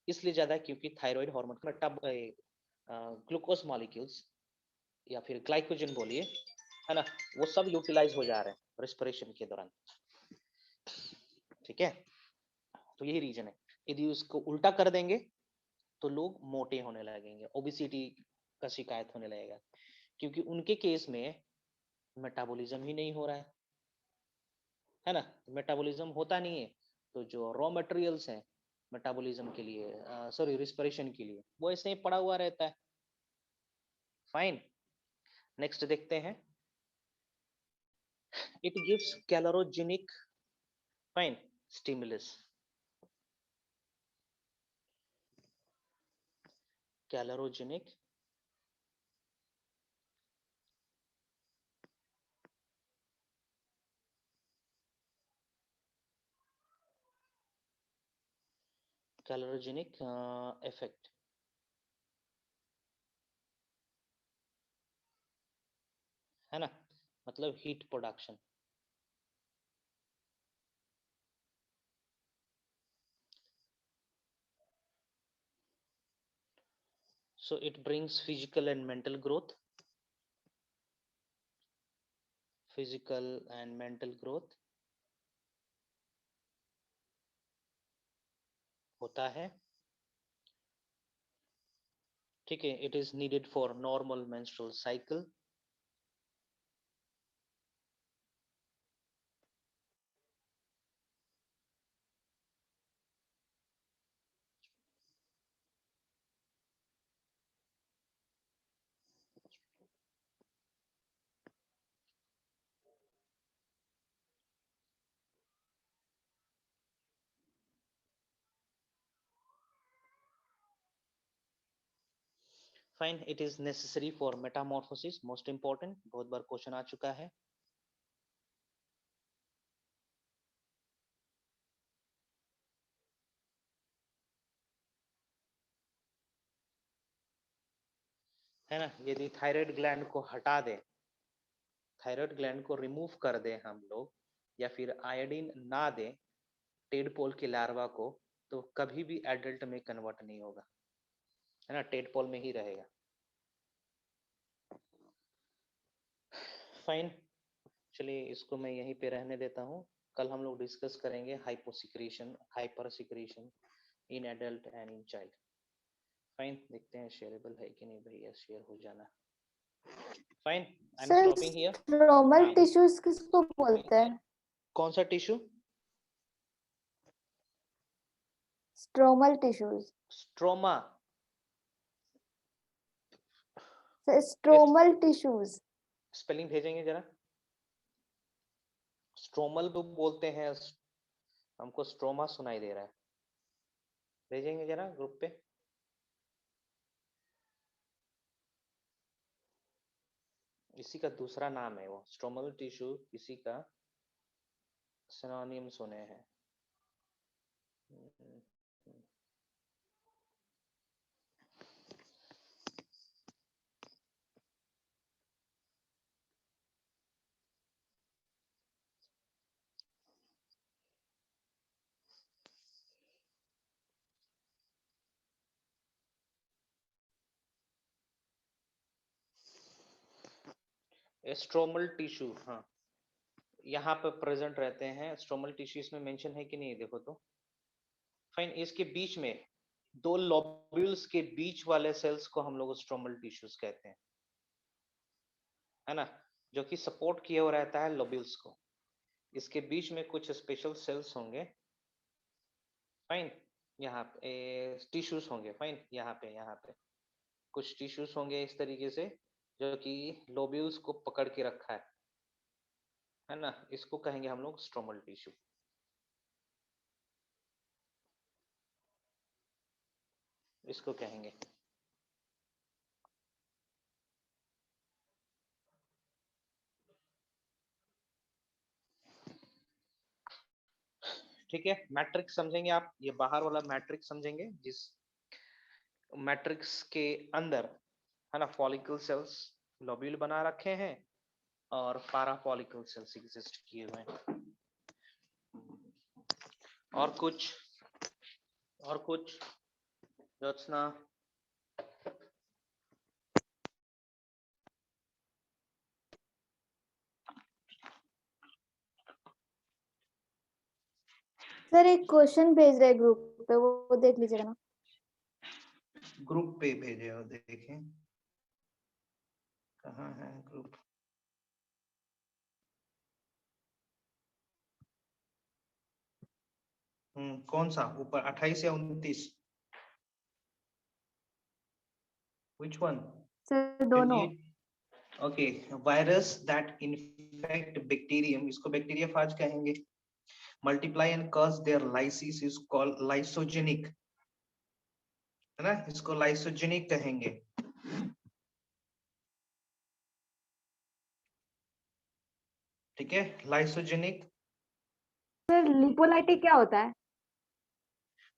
इसलिए ज्यादा है क्योंकि थायराइड हार्मोन ग्लूकोज मॉलिक्यूल्स या फिर ग्लाइकोजन बोलिए, है ना, वो सब यूटिलाइज हो जा रहे हैं रेस्पिरेशन के दौरान, ठीक है। तो यही रीजन है। यदि उसको उल्टा कर देंगे तो लोग मोटे होने लगेंगे, ओबेसिटी का शिकायत होने लगेगा, क्योंकि उनके केस में मेटाबॉलिज्म ही नहीं हो रहा है ना। मेटाबॉलिज्म होता नहीं है तो जो रॉ मटेरियल्स हैं मेटाबॉलिज्म के लिए, सॉरी रिस्पिरेशन के लिए, वो ऐसे ही पड़ा हुआ रहता है। फाइन, नेक्स्ट देखते हैं। It gives calorigenic fine stimulus, calorigenic calorigenic effect, है ना, मतलब heat production. So it brings physical and mental growth, physical and mental growth होता है, ठीक है। It is needed for normal menstrual cycle, fine. It is necessary for Metamorphosis, most important, बहुत बार क्वेश्चन आ चुका है। है ना, यदि थायराइड ग्लैंड को हटा दें, थायराइड ग्लैंड को रिमूव कर दें हम लोग, या फिर आयोडीन ना दें टेडपोल के लार्वा को, तो कभी भी एडल्ट में कन्वर्ट नहीं होगा, है ना, टेडपोल में ही रहेगा। फाइन, चलिए इसको मैं यहीं पे रहने देता हूँ। कल हम लोग डिस्कस करेंगे hyposecretion, hyper secretion in adult and in child. Fine, देखते हैं शेयरेबल है कि नहीं भैया, शेयर हो जाना। Fine, I am sir stopping here. Stromal tissues किसको बोलते हैं? कौन सा tissue? Stromal tissues. Stroma, stromal tissues spelling भेजेंगे जरा। स्ट्रोमल तो बोलते हैं, हमको स्ट्रोमा सुनाई दे रहा है, भेजेंगे जरा ग्रुप पे। इसी का दूसरा नाम है वो, स्ट्रोमल टिश्यू इसी का सिनोनिम सुने हैं। स्ट्रोमल टिश्यू, हाँ यहाँ पे प्रेजेंट रहते हैं। स्ट्रोमल टिश्यू इसमें मेंशन है कि नहीं, देखो तो। फाइन, इसके बीच में दो लोब्यूल्स के बीच वाले सेल्स को हम लोग स्ट्रोमल टिश्यूज कहते हैं, है ना, जो कि सपोर्ट किए हुए रहता है लोब्यूल्स को। इसके बीच में कुछ स्पेशल सेल्स होंगे, फाइन, यहाँ पे टिश्यूज होंगे, फाइन, यहाँ पे कुछ टिश्यूज होंगे इस तरीके से, जो कि लोब्यूल्स को पकड़ के रखा है ना, इसको कहेंगे हम लोग स्ट्रोमल टिश्यू। इसको कहेंगे। ठीक है, मैट्रिक्स समझेंगे आप, ये बाहर वाला मैट्रिक्स समझेंगे, जिस मैट्रिक्स के अंदर, है ना, फॉलिकल सेल्स लोब्यूल बना रखे हैं और पारा फॉलिकल सेल्स एग्जिस्ट किए हुए हैं। और कुछ ज्योत्सना? सर एक क्वेश्चन भेज रहे ग्रुप पे, वो देख लीजिएगा ना। ग्रुप पे भेजे हो, देखें कहाँ है ग्रुप। कौन सा ऊपर 28 या 29? Which one? सर दोनों। Okay, virus that infect bacterium, इसको बैक्टीरियाफाज कहेंगे। Multiply and cause their lysis is called lysogenic, है ना, इसको लाइसोजेनिक कहेंगे। ठीक है, लाइसोजेनिक। सर लिपोलाइटिक क्या होता है?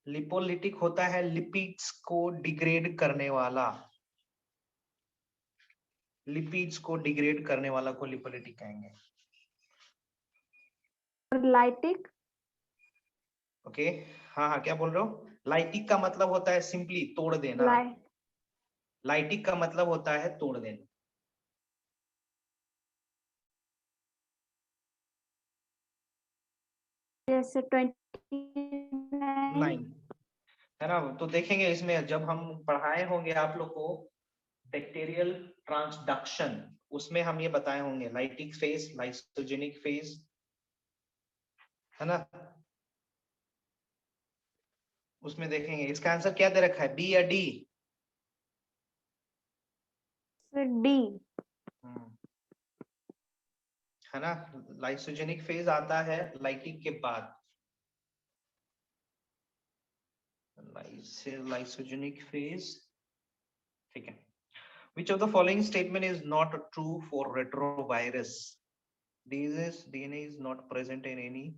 लिपोलिटिक होता है लिपिड्स को डिग्रेड करने वाला, लिपिड्स को डिग्रेड करने वाला को लिपोलिटिक कहेंगे। और लाइटिक? ओके, हाँ, क्या बोल रहे हो? लाइटिक का मतलब होता है सिंपली तोड़ देना। लाइटिक का मतलब होता है तोड़ देना। जैसे 29 है ना, तो देखेंगे इसमें जब हम पढ़ाए होंगे आप लोग को बैक्टीरियल ट्रांसडक्शन, उसमें हम ये बताए होंगे लाइटिक फेज, लाइसोजेनिक फेज, है ना, उसमें देखेंगे। इसका आंसर क्या दे रखा है, बी या डी? डी। है ना, लाइसोजेनिक फेज आता है लाइटिक के बाद। लाइसोजेनिक फेज, ठीक है। Which of the following statement is not true for retrovirus? DNA is not present in any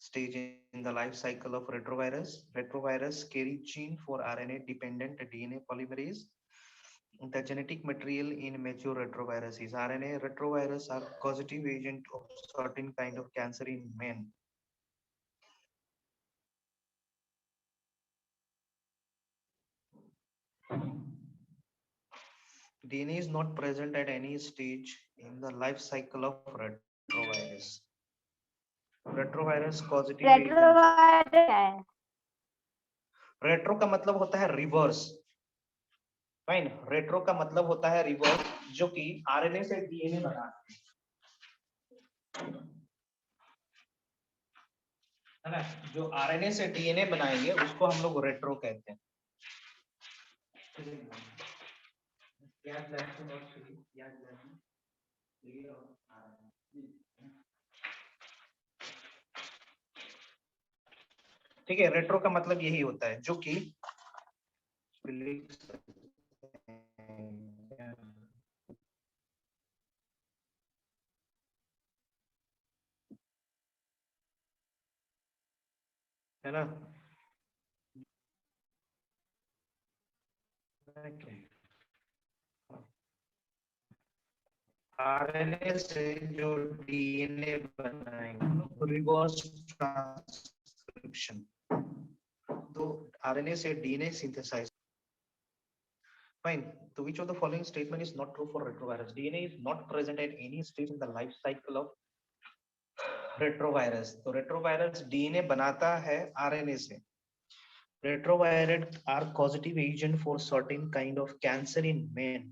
stage in the life cycle of retrovirus. Retrovirus carry gene for RNA-dependent DNA polymerase. The genetic material in mature retrovirus is RNA. Retrovirus are causative agent of certain kind of cancer in men. DNA is not present at any stage in the life cycle of retrovirus. Retrovirus causative agent. Retro का मतलब होता है रिवर्स, फाइन। रेट्रो का मतलब होता है रिवर्स, जो कि आरएनए से डीएनए बनाते हैं, है ना, जो आरएनए से डीएनए बनाएंगे उसको हम लोग रेट्रो कहते हैं। ठीक है, रेट्रो का मतलब यही होता है, जो कि है ना, आरएनए से जो डीएनए बनाएंगे रिवर्स ट्रांसक्रिप्शन, तो आरएनए से DNA synthesize. Fine. So which of the following statement is not true for retrovirus? DNA is not present at any stage in the life cycle of retrovirus. तो retrovirus DNA बनाता है RNA से. Retrovirus are causative agent for certain kind of cancer in men.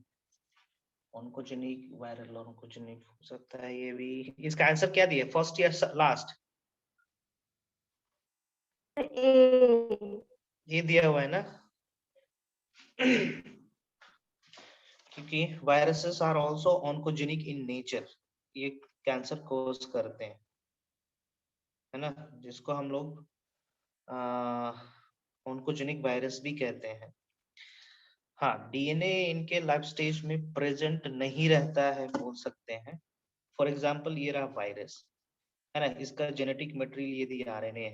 Oncogenic viral oncogenic हो सकता है ये भी. इसका आंसर क्या दिया? फर्स्ट या लास्ट? ये दिया हुआ है ना. क्योंकि viruses are also oncogenic in nature. ये कैंसर कोज करते हैं, है ना, जिसको हम लोग ऑन्कोजेनिक वायरस भी कहते हैं. हाँ, डीएनए इनके लाइफ स्टेज में प्रेजेंट नहीं रहता है बोल सकते हैं. फॉर एग्जांपल ये रहा वायरस, है ना, इसका जेनेटिक मटेरियल यदि आरएनए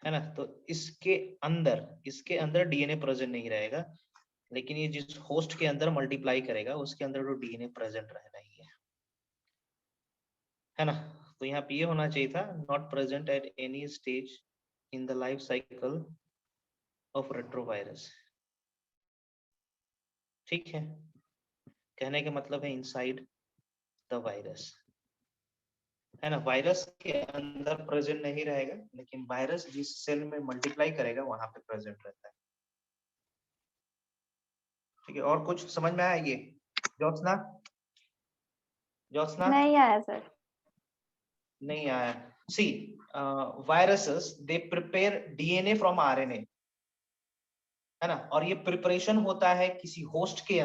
है ना, तो इसके अंदर डीएनए प्रेजेंट नहीं रहेगा, लेकिन ये जिस होस्ट के अंदर मल्टीप्लाई करेगा उसके अंदर तो डीएनए प्रेजेंट रहना ही है ना. तो यहाँ पे ये होना चाहिए था, not present at any stage in the life cycle of retrovirus. ठीक है, कहने का मतलब है इनसाइड द वायरस, है ना. वायरस के अंदर प्रेजेंट नहीं रहेगा, लेकिन वायरस जिस सेल में मल्टीप्लाई करेगा वहां पे प्रेजेंट रहता है. ठीक है, और कुछ समझ में आया? ये ज्योत्सना नहीं आया सर. नहीं आया. See, viruses they prepare DNA from RNA, है ना, और ये प्रिपरेशन होता है किसी होस्ट के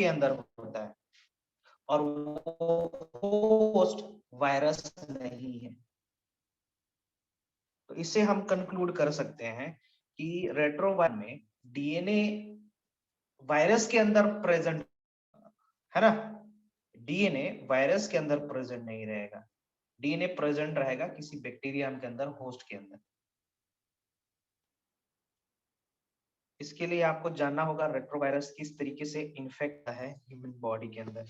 अंदर होता है, और वो होस्ट वायरस नहीं है. तो इससे हम कंक्लूड कर सकते हैं कि रेट्रोवायरस में डीएनए वायरस के अंदर प्रेजेंट है ना. डीएनए वायरस के अंदर प्रेजेंट नहीं रहेगा, डीएनए प्रेजेंट रहेगा किसी बैक्टीरियम के अंदर, होस्ट के अंदर. इसके लिए आपको जानना होगा रेट्रोवायरस किस तरीके से इन्फेक्ट है ह्यूमन बॉडी के अंदर.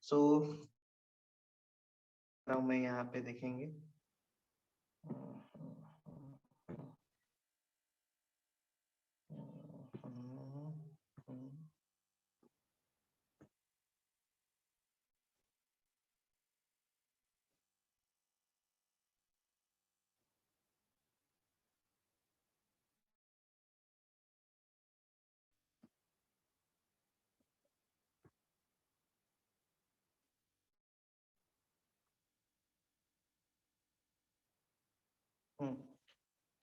सो मैं यहाँ पे देखेंगे.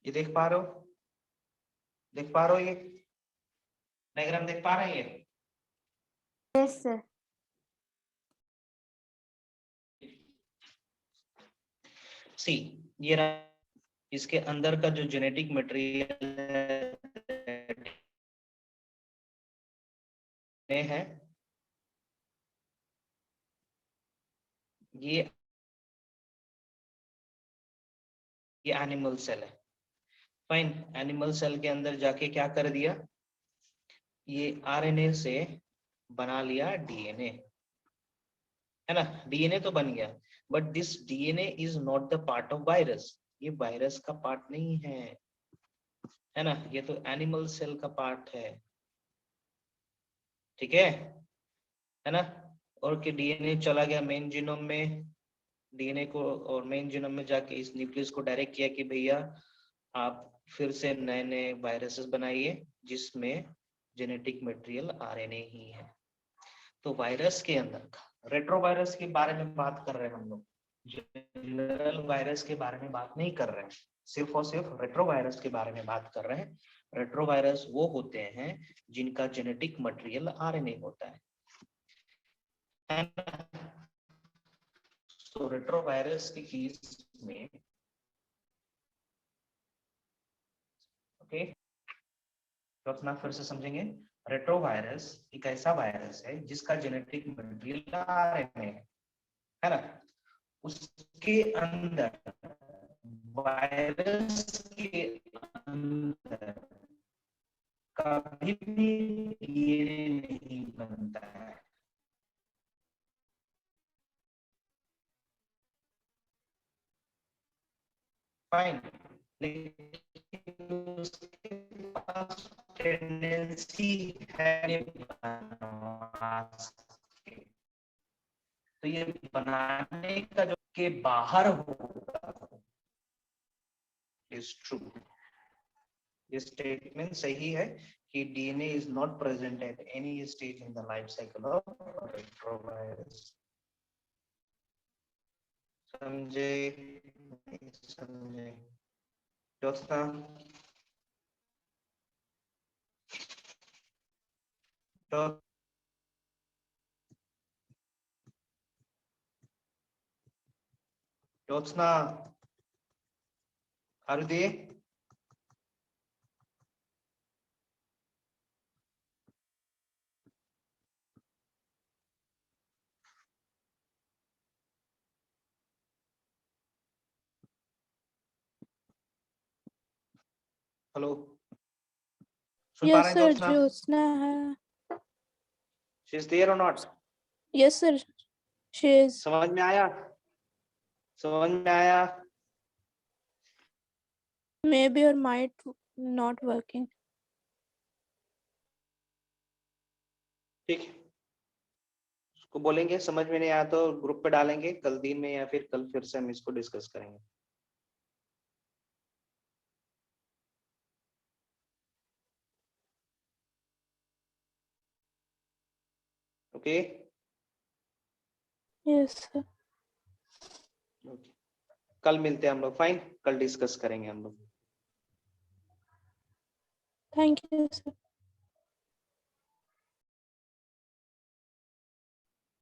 ये देख पा रहे हो? ये डायग्राम देख पा रहे हैं? ये यस सर. सी, ये इसके अंदर का जो जेनेटिक मटेरियल है, ये एनिमल सेल है. फाइन, एनिमल सेल के अंदर जाके क्या कर दिया, ये आरएनए से बना लिया डीएनए, है ना. डीएनए तो बन गया, but this DNA is not the part of virus. ये वायरस का पार्ट नहीं है ना, ये तो एनिमल सेल का पार्ट है. ठीक है ना. और कि डीएनए चला गया मेन जीनोम में, डीएनए को और मेन जीनोम में जाके इस न्यूक्लियस को डायरेक्ट किया कि भैया आप फिर से नए नए वायरसेस बनाइए जिसमें जेनेटिक मटेरियल आरएनए ही है. तो वायरस के अंदर रेट्रोवायरस के बारे में बात कर रहे हैं हम लोग, जनरल वायरस के बारे में बात नहीं कर रहे हैं, सिर्फ और सिर्फ रेट्रोवायरस के बारे में बात कर रहे हैं. रेट्रोवायरस वो होते हैं जिनका जेनेटिक मटेरियल आरएनए होता है. तो रेट्रोवायरस के केस में ओके, तो अपना फिर से समझेंगे. रेट्रोवायरस एक ऐसा वायरस है जिसका जेनेटिक मटेरियल आरएनए है ना. उसके अंदर वायरस के अंदर कभी भी डीएनए नहीं बनता है. फाइन, लेकिन उसके पास टेंडेंसी है तो ये बनाने का जो के बाहर होगा इज ट्रू। ये स्टेटमेंट सही है कि DNA is not present at any stage in the life cycle of retrovirus. समझे नहीं समझे? ज्योत्सना ज्योत्सना आरती हेलो सुन पा Yes, रहे हैं sir. Jyotsna? Jyotsna hai. She is there और not? Yes, sir. She is. समझ में आया? समझ में आया? Maybe or might not working. ठीक है, उसको बोलेंगे समझ में नहीं आया तो ग्रुप पे डालेंगे कल दिन में, या फिर कल फिर से हम इसको डिस्कस करेंगे। Okay Yes, sir. ओके, कल मिलते हैं हम लोग। फाइन, कल डिस्कस करेंगे हम लोग। Thank you, sir.